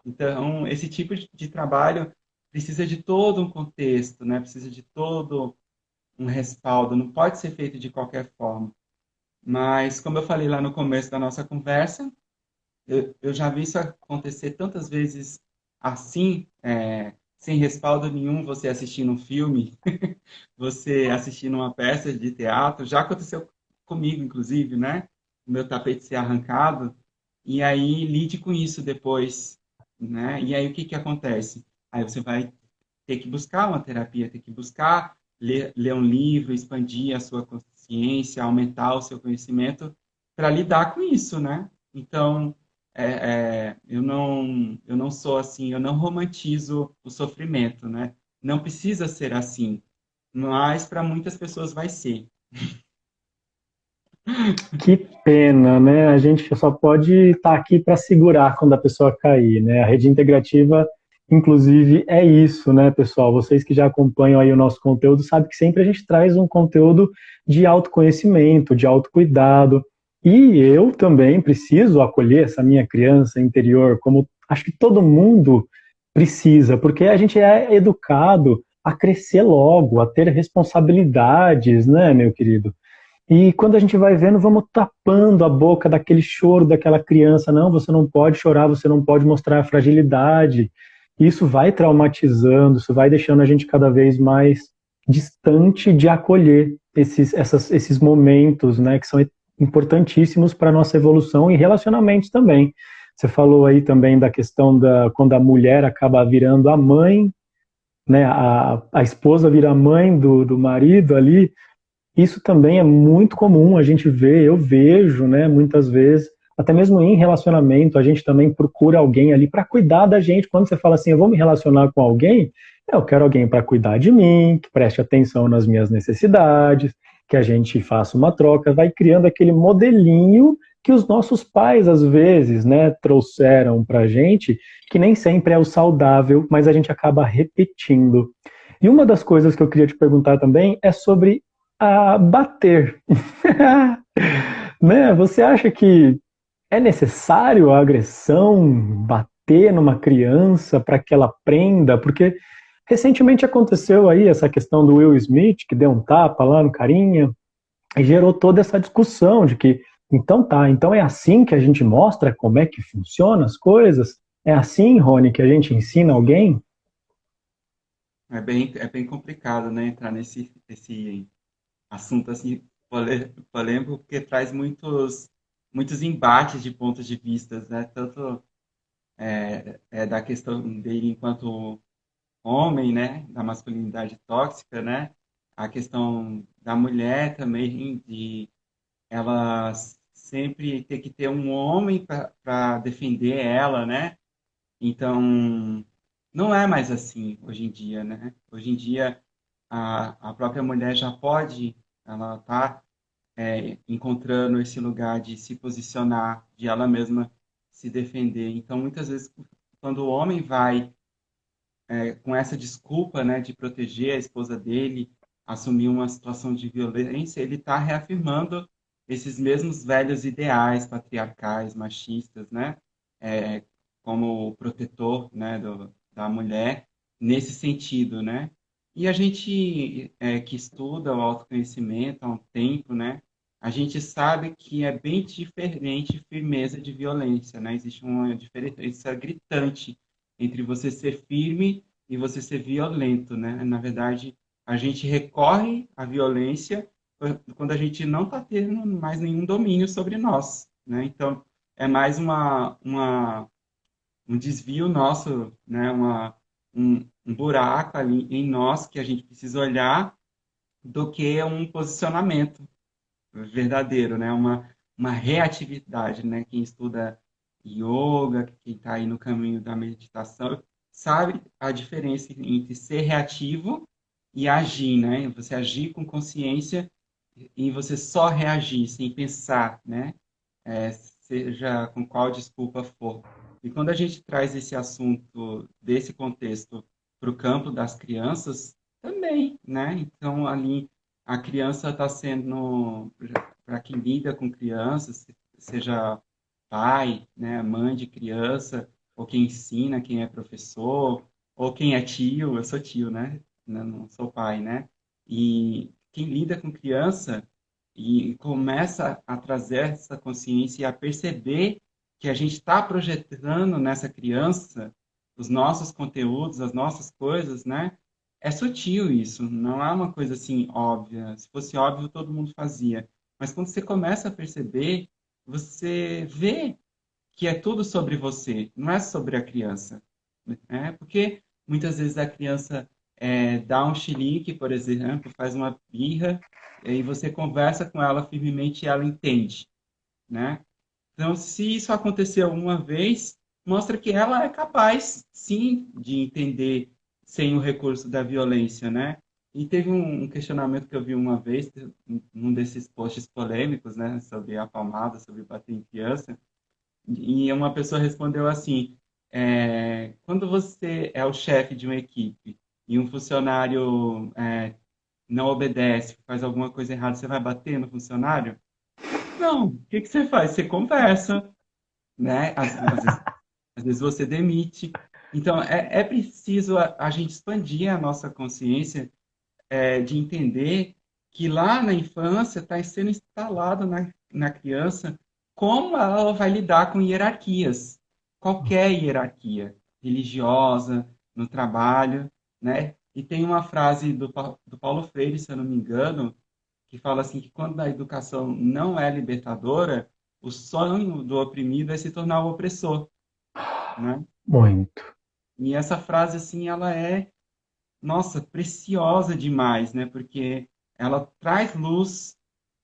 Então, esse tipo de trabalho precisa de todo um contexto, né? Precisa de todo um respaldo, não pode ser feito de qualquer forma. Mas, como eu falei lá no começo da nossa conversa, eu já vi isso acontecer tantas vezes assim, sem respaldo nenhum, você assistindo um filme, você assistindo uma peça de teatro. Já aconteceu comigo, inclusive, né? O meu tapete ser arrancado. E aí, lide com isso depois, né? E aí, o que que acontece? Aí você vai ter que buscar uma terapia, ter que buscar ler um livro, expandir a sua consciência, aumentar o seu conhecimento para lidar com isso, né? Então, eu não sou assim, eu não romantizo o sofrimento, né? Não precisa ser assim, mas para muitas pessoas vai ser. Que pena, né? A gente só pode estar aqui para segurar quando a pessoa cair, né? A rede integrativa, inclusive, é isso, né, pessoal? Vocês que já acompanham aí o nosso conteúdo sabem que sempre a gente traz um conteúdo de autoconhecimento, de autocuidado. E eu também preciso acolher essa minha criança interior, como acho que todo mundo precisa, porque a gente é educado a crescer logo, a ter responsabilidades, né, meu querido? E quando a gente vai vendo, vamos tapando a boca daquele choro daquela criança. Não, você não pode chorar, você não pode mostrar a fragilidade. Isso vai traumatizando, isso vai deixando a gente cada vez mais distante de acolher esses momentos, né, que são importantíssimos para a nossa evolução e relacionamentos também. Você falou aí também da questão da quando a mulher acaba virando a mãe, né, a esposa vira a mãe do marido ali. Isso também é muito comum, a gente vê, eu vejo, né, muitas vezes, até mesmo em relacionamento, a gente também procura alguém ali para cuidar da gente. Quando você fala assim, eu vou me relacionar com alguém, eu quero alguém para cuidar de mim, que preste atenção nas minhas necessidades. que a gente faça uma troca, vai criando aquele modelinho que os nossos pais, às vezes, né, trouxeram para a gente, que nem sempre é o saudável, mas a gente acaba repetindo. E uma das coisas que eu queria te perguntar também é sobre a bater. Né? Você acha que é necessário a agressão, bater numa criança para que ela aprenda? Porque recentemente aconteceu aí essa questão do Will Smith, que deu um tapa lá no carinha, e gerou toda essa discussão de que, então tá, então é assim que a gente mostra como é que funciona as coisas? É assim, Rony, que a gente ensina alguém? É bem complicado, né, entrar nesse esse assunto assim polêmico, porque traz muitos embates de pontos de vista, né? Tanto da questão dele enquanto homem, né, da masculinidade tóxica, né? A questão da mulher também, de ela sempre ter que ter um homem para defender ela, né? Então, não é mais assim hoje em dia, né? Hoje em dia, a própria mulher já pode, ela está encontrando esse lugar de se posicionar, de ela mesma se defender. Então, muitas vezes, quando o homem vai com essa desculpa, né, de proteger a esposa dele, assumir uma situação de violência, ele está reafirmando esses mesmos velhos ideais patriarcais, machistas, né, é, como o protetor, né, da mulher, nesse sentido, né. E a gente que estuda o autoconhecimento há um tempo, né, a gente sabe que é bem diferente firmeza de violência, né? Existe uma diferença gritante entre você ser firme e você ser violento, né? Na verdade, a gente recorre à violência quando a gente não está tendo mais nenhum domínio sobre nós, né? Então, é mais um desvio nosso, né? Um buraco ali em nós que a gente precisa olhar do que um posicionamento verdadeiro, né? Uma reatividade, né? Quem estuda yoga, quem está aí no caminho da meditação, sabe a diferença entre ser reativo e agir, né? Você agir com consciência e você só reagir sem pensar, né? Seja com qual desculpa for. E quando a gente traz esse assunto desse contexto para o campo das crianças, também, né? Então, ali, a criança está sendo, para quem lida com crianças, seja pai, né, mãe de criança, ou quem ensina, quem é professor, ou quem é tio, eu sou tio, né? Não sou pai, né? E quem lida com criança e começa a trazer essa consciência e a perceber que a gente está projetando nessa criança os nossos conteúdos, as nossas coisas, né? É sutil isso, não é uma coisa assim óbvia. Se fosse óbvio, todo mundo fazia. Mas quando você começa a perceber, você vê que é tudo sobre você, não é sobre a criança, né? Porque muitas vezes a criança dá um chilique, por exemplo, faz uma birra, e aí você conversa com ela firmemente e ela entende, né? Então, se isso aconteceu uma vez, mostra que ela é capaz, sim, de entender sem o recurso da violência, né? E teve um questionamento que eu vi uma vez, num desses posts polêmicos, né, sobre a palmada, sobre bater em criança, e uma pessoa respondeu assim: quando você é o chefe de uma equipe e um funcionário não obedece, faz alguma coisa errada, você vai bater no funcionário? Não. O que que você faz? Você conversa, né? Às vezes você demite. Então, é preciso a gente expandir a nossa consciência de entender que lá na infância está sendo instalado na criança como ela vai lidar com hierarquias, qualquer hierarquia, religiosa, no trabalho, né? E tem uma frase do Paulo Freire, se eu não me engano, que fala assim que quando a educação não é libertadora, o sonho do oprimido é se tornar o opressor, né? Muito. E essa frase assim, ela é, nossa, preciosa demais, né? Porque ela traz luz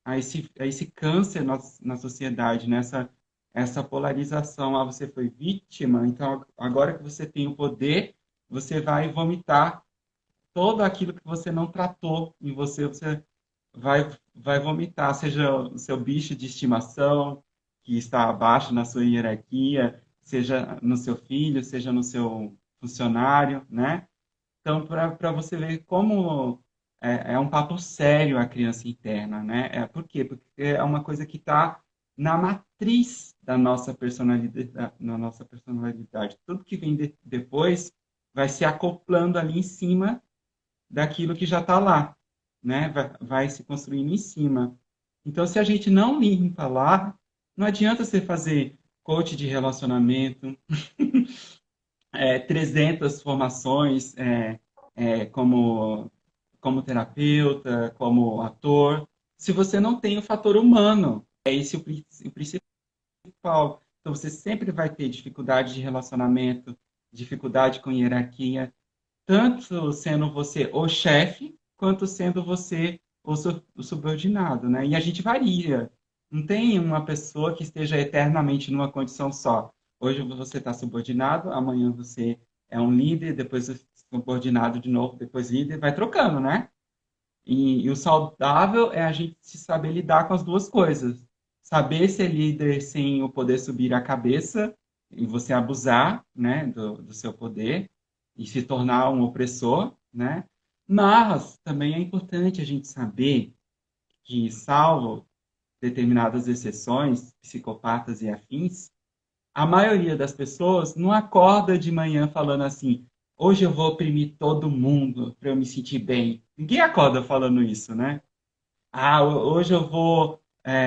a esse câncer na sociedade, nessa essa polarização. Ah, você foi vítima, então agora que você tem o poder, você vai vomitar todo aquilo que você não tratou em você, você vai vomitar, seja o seu bicho de estimação, que está abaixo na sua hierarquia, seja no seu filho, seja no seu funcionário, né? Então, para você ver como é um papo sério a criança interna, né? Por quê? Porque é uma coisa que está na matriz da nossa personalidade. Tudo que vem depois vai se acoplando ali em cima daquilo que já está lá, né? Vai se construindo em cima. Então, se a gente não limpa lá, não adianta você fazer coach de relacionamento, 300 formações como terapeuta, como ator, se você não tem o fator humano. É esse o principal. Então, você sempre vai ter dificuldade de relacionamento, dificuldade com hierarquia, tanto sendo você o chefe, quanto sendo você o subordinado, né? E a gente varia. Não tem uma pessoa que esteja eternamente numa condição só. Hoje você está subordinado, amanhã você é um líder, depois subordinado de novo, depois líder, vai trocando, né? E o saudável é a gente se saber lidar com as duas coisas. Saber ser líder sem o poder subir a cabeça e você abusar, né, do seu poder e se tornar um opressor, né? Mas também é importante a gente saber que, salvo determinadas exceções, psicopatas e afins, a maioria das pessoas não acorda de manhã falando assim: hoje eu vou oprimir todo mundo para eu me sentir bem. Ninguém acorda falando isso, né? Ah, hoje eu vou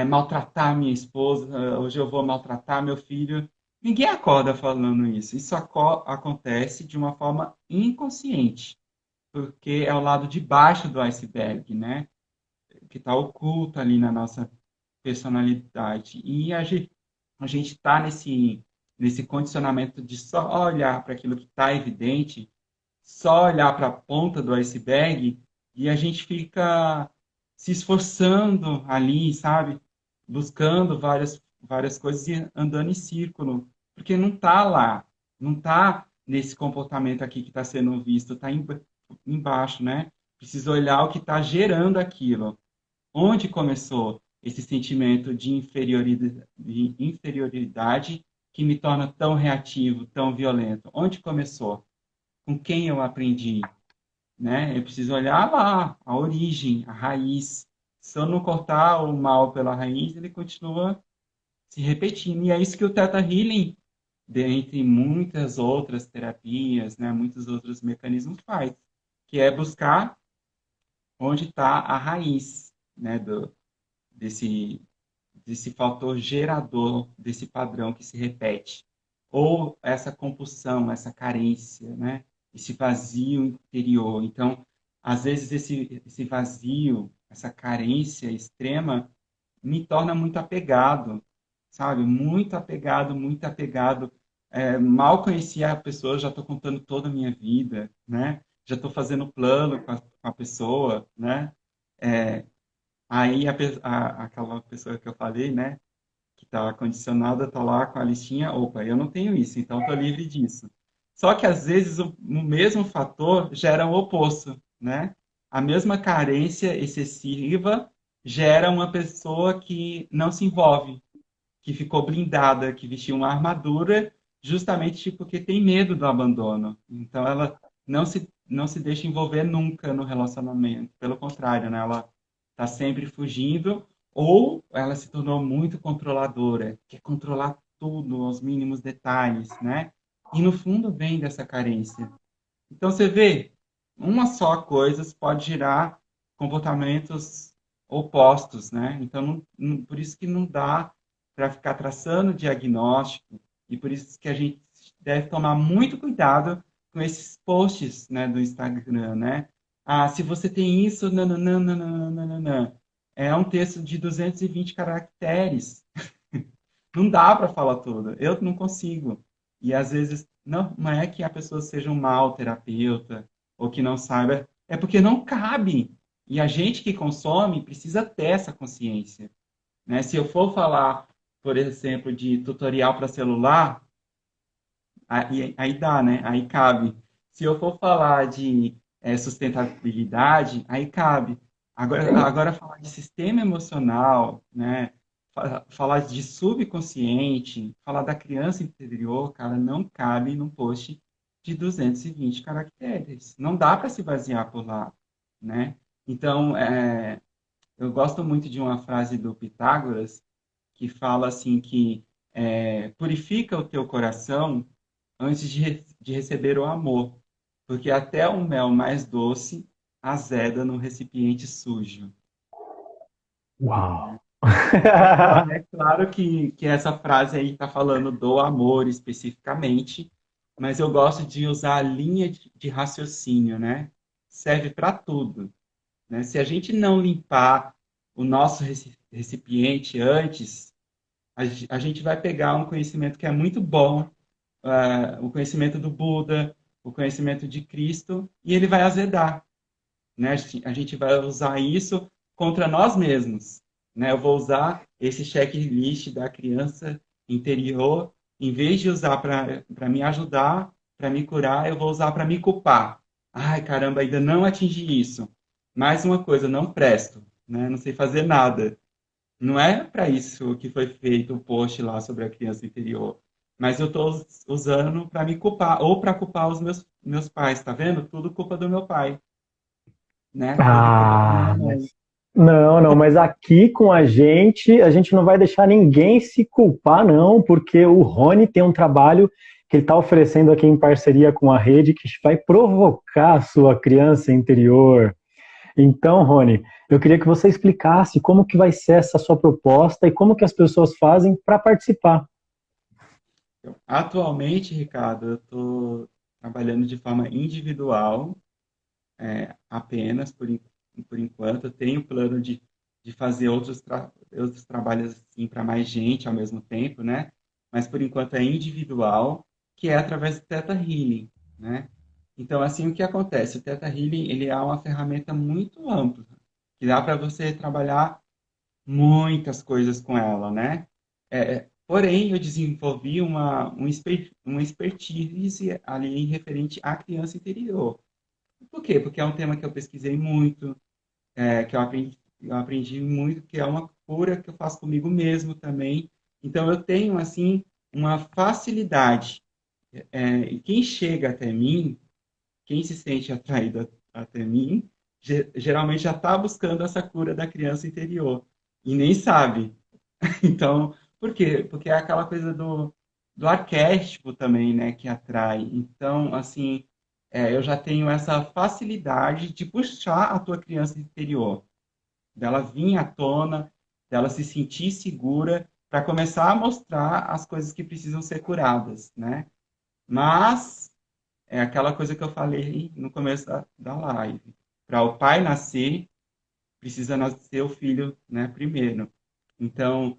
maltratar minha esposa, hoje eu vou maltratar meu filho. Ninguém acorda falando isso. Isso acontece de uma forma inconsciente, porque é o lado de baixo do iceberg, né? Que está oculto ali na nossa personalidade. E a gente está nesse condicionamento de só olhar para aquilo que está evidente, só olhar para a ponta do iceberg, e a gente fica se esforçando ali, sabe? Buscando várias coisas e andando em círculo, porque não está lá, não está nesse comportamento aqui que está sendo visto, está embaixo, né? Precisa olhar o que está gerando aquilo. Onde começou esse sentimento de inferioridade que me torna tão reativo, tão violento? Onde começou? Com quem eu aprendi? Né? Eu preciso olhar lá, a origem, a raiz. Se eu não cortar o mal pela raiz, ele continua se repetindo. E é isso que o Theta Healing, dentre muitas outras terapias, né, muitos outros mecanismos, faz, que é buscar onde está a raiz, né, desse, desse fator gerador desse padrão que se repete. Ou essa compulsão, essa carência, né? Esse vazio interior. Então, às vezes, esse vazio, essa carência extrema, me torna muito apegado, sabe? Muito apegado, muito apegado. Mal conheci a pessoa, já estou contando toda a minha vida, né? Já estou fazendo plano com a pessoa, né? É, Aí aquela pessoa que eu falei, né, que está condicionada, está lá com a listinha, opa, eu não tenho isso, então estou livre disso. Só que às vezes o mesmo fator gera o oposto, né? A mesma carência excessiva gera uma pessoa que não se envolve, que ficou blindada, que vestiu uma armadura, justamente porque tem medo do abandono. Então ela não se deixa envolver nunca no relacionamento. Pelo contrário, né? Ela está sempre fugindo, ou ela se tornou muito controladora, quer controlar tudo, aos mínimos detalhes, né? E no fundo vem dessa carência. Então você vê, uma só coisa pode gerar comportamentos opostos, né? Então, por isso que não dá para ficar traçando diagnóstico e por isso que a gente deve tomar muito cuidado com esses posts, né, do Instagram, né? Ah, se você tem isso, nananana, é um texto de 220 caracteres. Não dá para falar tudo. Eu não consigo. E às vezes não é que a pessoa seja um mau terapeuta ou que não saiba, é porque não cabe. E a gente que consome precisa ter essa consciência, né? Se eu for falar, por exemplo, de tutorial para celular, aí dá, né? Aí cabe. Se eu for falar de sustentabilidade, aí cabe. Agora falar de sistema emocional, né? Falar de subconsciente, falar da criança interior, cara, não cabe num post de 220 caracteres. Não dá para se basear por lá, né? Então, eu gosto muito de uma frase do Pitágoras que fala assim que purifica o teu coração antes de receber o amor, porque até o mel mais doce azeda no recipiente sujo. Uau! É claro que essa frase aí está falando do amor especificamente, mas eu gosto de usar a linha de raciocínio, né? Serve para tudo, né? Se a gente não limpar o nosso recipiente antes, a gente vai pegar um conhecimento que é muito bom, o conhecimento do Buda, o conhecimento de Cristo, e ele vai azedar, né? A gente vai usar isso contra nós mesmos, né? Eu vou usar esse checklist da criança interior, em vez de usar para me ajudar, para me curar, eu vou usar para me culpar. Ai, caramba, ainda não atingi isso. Mais uma coisa, não presto, né? Não sei fazer nada. Não é para isso que foi feito o post lá sobre a criança interior. Mas eu estou usando para me culpar, ou para culpar os meus pais, tá vendo? Tudo culpa do meu pai, né? Tudo culpa da minha Ah, mãe. não, não, mas aqui com a gente não vai deixar ninguém se culpar, não, porque o Rony tem um trabalho que ele está oferecendo aqui em parceria com a rede que vai provocar a sua criança interior. Então, Rony, eu queria que você explicasse como que vai ser essa sua proposta e como que as pessoas fazem para participar. Atualmente, Ricardo, eu estou trabalhando de forma individual, apenas por enquanto. Eu tenho plano de fazer outros trabalhos assim para mais gente ao mesmo tempo, né? Mas por enquanto é individual, que é através do Theta Healing, né? Então, assim, o que acontece? O Theta Healing, ele é uma ferramenta muito ampla, que dá para você trabalhar muitas coisas com ela, né? Porém, eu desenvolvi uma expertise ali em referente à criança interior. Por quê? Porque é um tema que eu pesquisei muito, que eu aprendi muito, que é uma cura que eu faço comigo mesmo também. Então, eu tenho, assim, uma facilidade. E quem chega até mim, quem se sente atraído até mim, geralmente já está buscando essa cura da criança interior. E nem sabe. Então, por quê? Porque é aquela coisa do arquétipo também, né, que atrai. Então, assim, eu já tenho essa facilidade de puxar a tua criança interior, dela vir à tona, dela se sentir segura, para começar a mostrar as coisas que precisam ser curadas, né? Mas é aquela coisa que eu falei no começo da live. Para o pai nascer, precisa nascer o filho, né, primeiro. Então,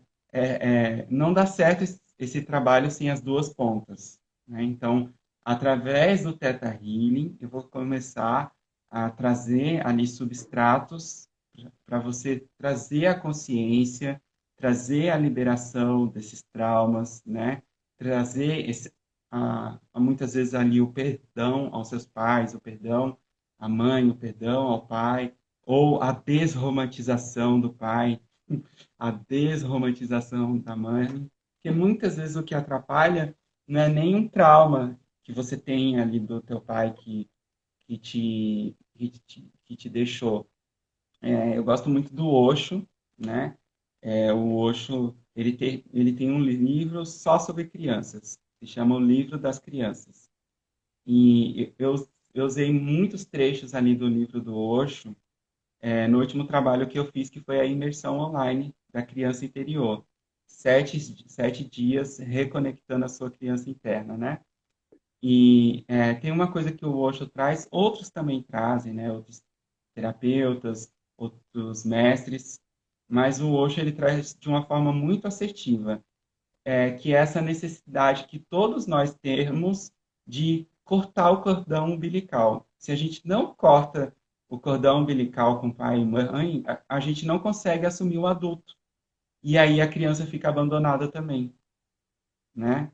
não dá certo esse trabalho sem as duas pontas, né? Então, através do Theta Healing, eu vou começar a trazer ali substratos para você trazer a consciência, trazer a liberação desses traumas, né? Trazer muitas vezes ali o perdão aos seus pais, o perdão à mãe, o perdão ao pai, ou a desromantização do pai, a desromantização da mãe, porque muitas vezes o que atrapalha não é nem um trauma que você tem ali do teu pai que te deixou. Eu gosto muito do Osho, né? O Osho, ele tem um livro só sobre crianças, se chama O Livro das Crianças. E eu usei muitos trechos ali do livro do Osho, no último trabalho que eu fiz, que foi a imersão online da criança interior. Sete dias reconectando a sua criança interna, né? E tem uma coisa que o Osho traz, outros também trazem, né? Outros terapeutas, outros mestres, mas o Osho ele traz de uma forma muito assertiva, que é essa necessidade que todos nós temos de cortar o cordão umbilical. Se a gente não corta o cordão umbilical com pai e mãe, a gente não consegue assumir o adulto. E aí a criança fica abandonada também, né?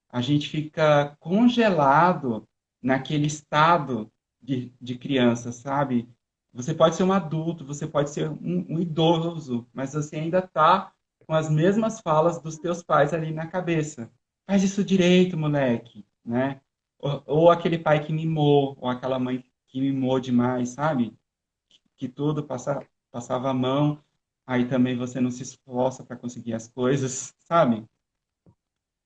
A gente fica congelado naquele estado de criança, sabe? Você pode ser um adulto, você pode ser um idoso, mas você ainda está com as mesmas falas dos teus pais ali na cabeça. Faz isso direito, moleque, né? Ou aquele pai que mimou, ou aquela mãe que mimou demais, sabe? Que tudo passava a mão, aí também você não se esforça para conseguir as coisas, sabe?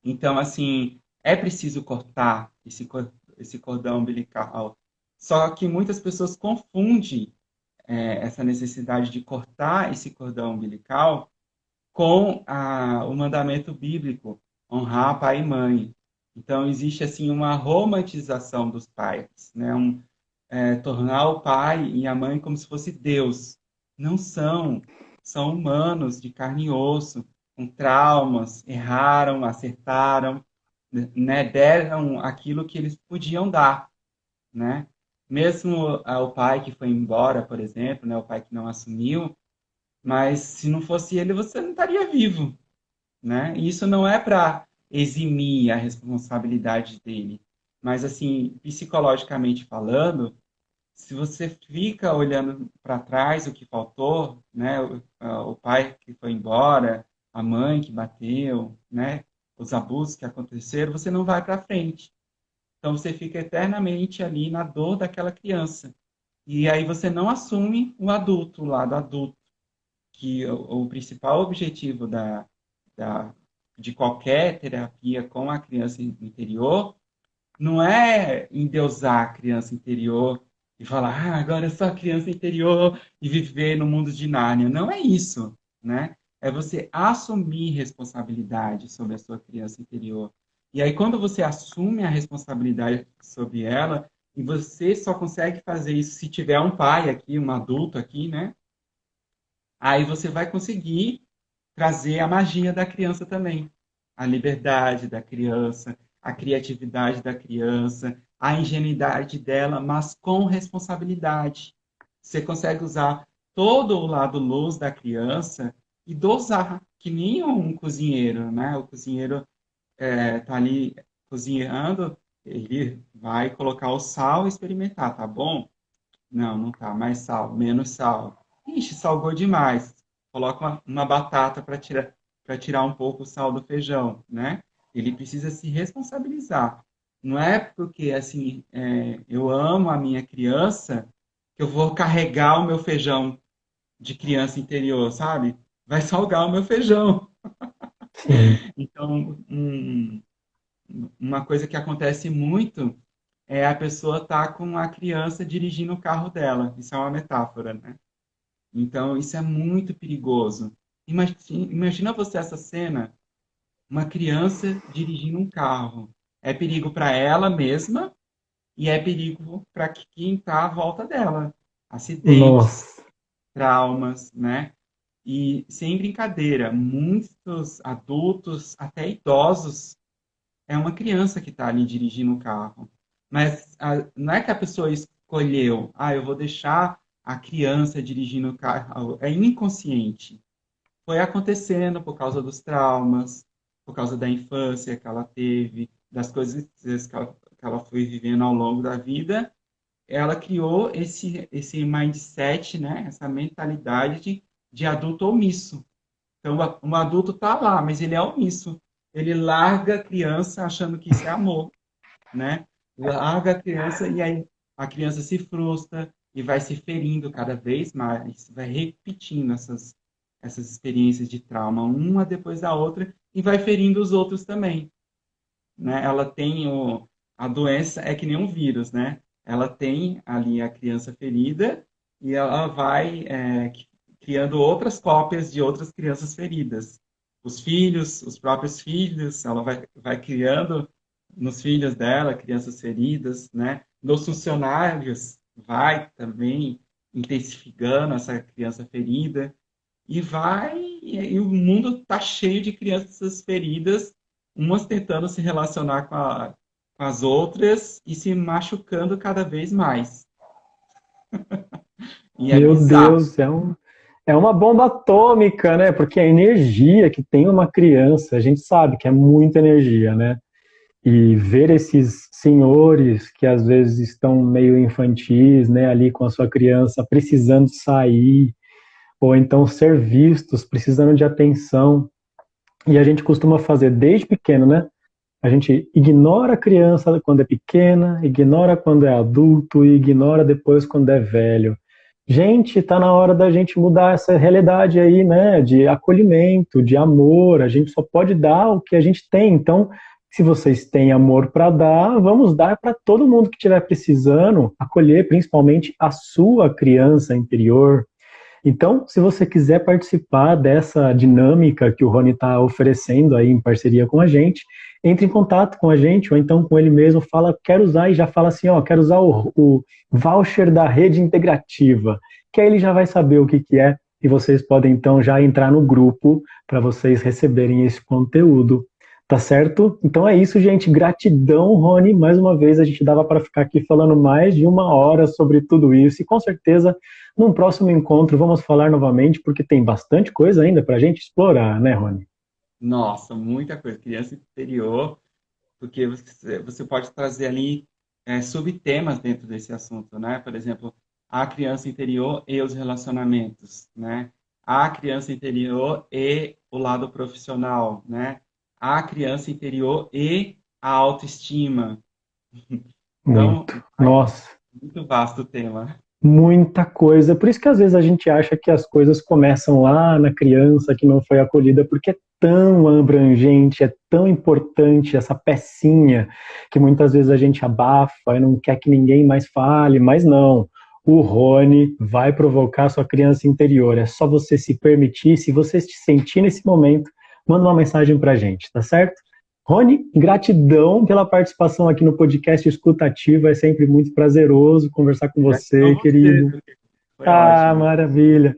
Então, assim, é preciso cortar esse cordão umbilical. Só que muitas pessoas confundem essa necessidade de cortar esse cordão umbilical com o mandamento bíblico, honrar pai e mãe. Então, existe, assim, uma romantização dos pais, né? Tornar o pai e a mãe como se fosse Deus. Não são. São humanos de carne e osso, com traumas, erraram, acertaram, né? Deram aquilo que eles podiam dar, né? Mesmo o pai que foi embora, por exemplo, né? O pai que não assumiu, mas se não fosse ele, você não estaria vivo, né? E isso não é para eximir a responsabilidade dele, mas assim, psicologicamente falando, se você fica olhando para trás o que faltou, né, o pai que foi embora, a mãe que bateu, né, os abusos que aconteceram, você não vai para frente. Então você fica eternamente ali na dor daquela criança. E aí você não assume o adulto, o lado adulto, que o principal objetivo da, de qualquer terapia com a criança interior não é endeusar a criança interior e falar, agora eu sou a criança interior e viver no mundo de Nárnia. Não é isso, né? É você assumir responsabilidade sobre a sua criança interior. E aí, quando você assume a responsabilidade sobre ela, e você só consegue fazer isso se tiver um pai aqui, um adulto aqui, né? Aí você vai conseguir trazer a magia da criança também. A liberdade da criança, a criatividade da criança, a ingenuidade dela, mas com responsabilidade. Você consegue usar todo o lado luz da criança e dosar, que nem um cozinheiro, né? O cozinheiro tá ali cozinhando, ele vai colocar o sal e experimentar, tá bom? Não, não tá. Mais sal, menos sal. Ixi, salgou demais. Coloca uma batata para tirar um pouco o sal do feijão, né? Ele precisa se responsabilizar. Não é porque, assim, eu amo a minha criança que eu vou carregar o meu feijão de criança interior, sabe? Vai salgar o meu feijão. Sim. Então, uma coisa que acontece muito é a pessoa estar com a criança dirigindo o carro dela. Isso é uma metáfora, né? Então, isso é muito perigoso. Imagina você essa cena, uma criança dirigindo um carro. É perigo para ela mesma e é perigo para quem está à volta dela. Acidentes, Nossa. traumas, né? E sem brincadeira, muitos adultos, até idosos, é uma criança que está ali dirigindo o carro. Mas não é que a pessoa escolheu, eu vou deixar a criança dirigindo o carro. É inconsciente. Foi acontecendo por causa dos traumas, por causa da infância que ela teve, das coisas que ela foi vivendo ao longo da vida. Ela criou esse mindset, né? Essa mentalidade de adulto omisso. Então, um adulto está lá, mas ele é omisso. Ele larga a criança achando que isso é amor, né? Larga a criança e aí a criança se frustra e vai se ferindo cada vez mais, vai repetindo essas experiências de trauma, uma depois da outra, e vai ferindo os outros também, né? Ela tem a doença, é que nem um vírus, né? Ela tem ali a criança ferida e ela vai criando outras cópias de outras crianças feridas. Os filhos, os próprios filhos, ela vai criando nos filhos dela crianças feridas, né? Nos funcionários, vai também intensificando essa criança ferida e o mundo está cheio de crianças feridas, umas tentando se relacionar com as outras e se machucando cada vez mais. E é Meu bizarro. Deus, é uma bomba atômica, né? Porque a energia que tem uma criança, a gente sabe que é muita energia, né? E ver esses senhores que às vezes estão meio infantis, né, ali com a sua criança precisando sair, ou então ser vistos, precisando de atenção. E a gente costuma fazer desde pequeno, né? A gente ignora a criança quando é pequena, ignora quando é adulto e ignora depois quando é velho. Gente, está na hora da gente mudar essa realidade aí, né? De acolhimento, de amor. A gente só pode dar o que a gente tem. Então, se vocês têm amor para dar, vamos dar para todo mundo que estiver precisando, acolher principalmente a sua criança interior. Então, se você quiser participar dessa dinâmica que o Rony está oferecendo aí em parceria com a gente, entre em contato com a gente ou então com ele mesmo, fala, quero usar e já fala assim, ó, quero usar o voucher da rede integrativa, que aí ele já vai saber o que que é e vocês podem então já entrar no grupo para vocês receberem esse conteúdo. Tá certo? Então é isso, gente. Gratidão, Rony. Mais uma vez, a gente dava para ficar aqui falando mais de 1 hora sobre tudo isso. E com certeza, num próximo encontro, vamos falar novamente, porque tem bastante coisa ainda para a gente explorar, né, Rony? Nossa, muita coisa. Criança interior, porque você pode trazer ali subtemas dentro desse assunto, né? Por exemplo, a criança interior e os relacionamentos, né? A criança interior e o lado profissional, né? A criança interior e a autoestima. Então, Muito. Nossa. muito vasto o tema. Muita coisa. Por isso que às vezes a gente acha que as coisas começam lá na criança que não foi acolhida, porque é tão abrangente, é tão importante essa pecinha que muitas vezes a gente abafa e não quer que ninguém mais fale, mas não. O Rony vai provocar a sua criança interior. É só você se permitir, se você se sentir nesse momento, manda uma mensagem pra gente, tá certo? Rony, gratidão pela participação aqui no podcast Escutativa. É sempre muito prazeroso conversar com você, Gratidão a você, querido. porque foi Ah, ótimo. maravilha.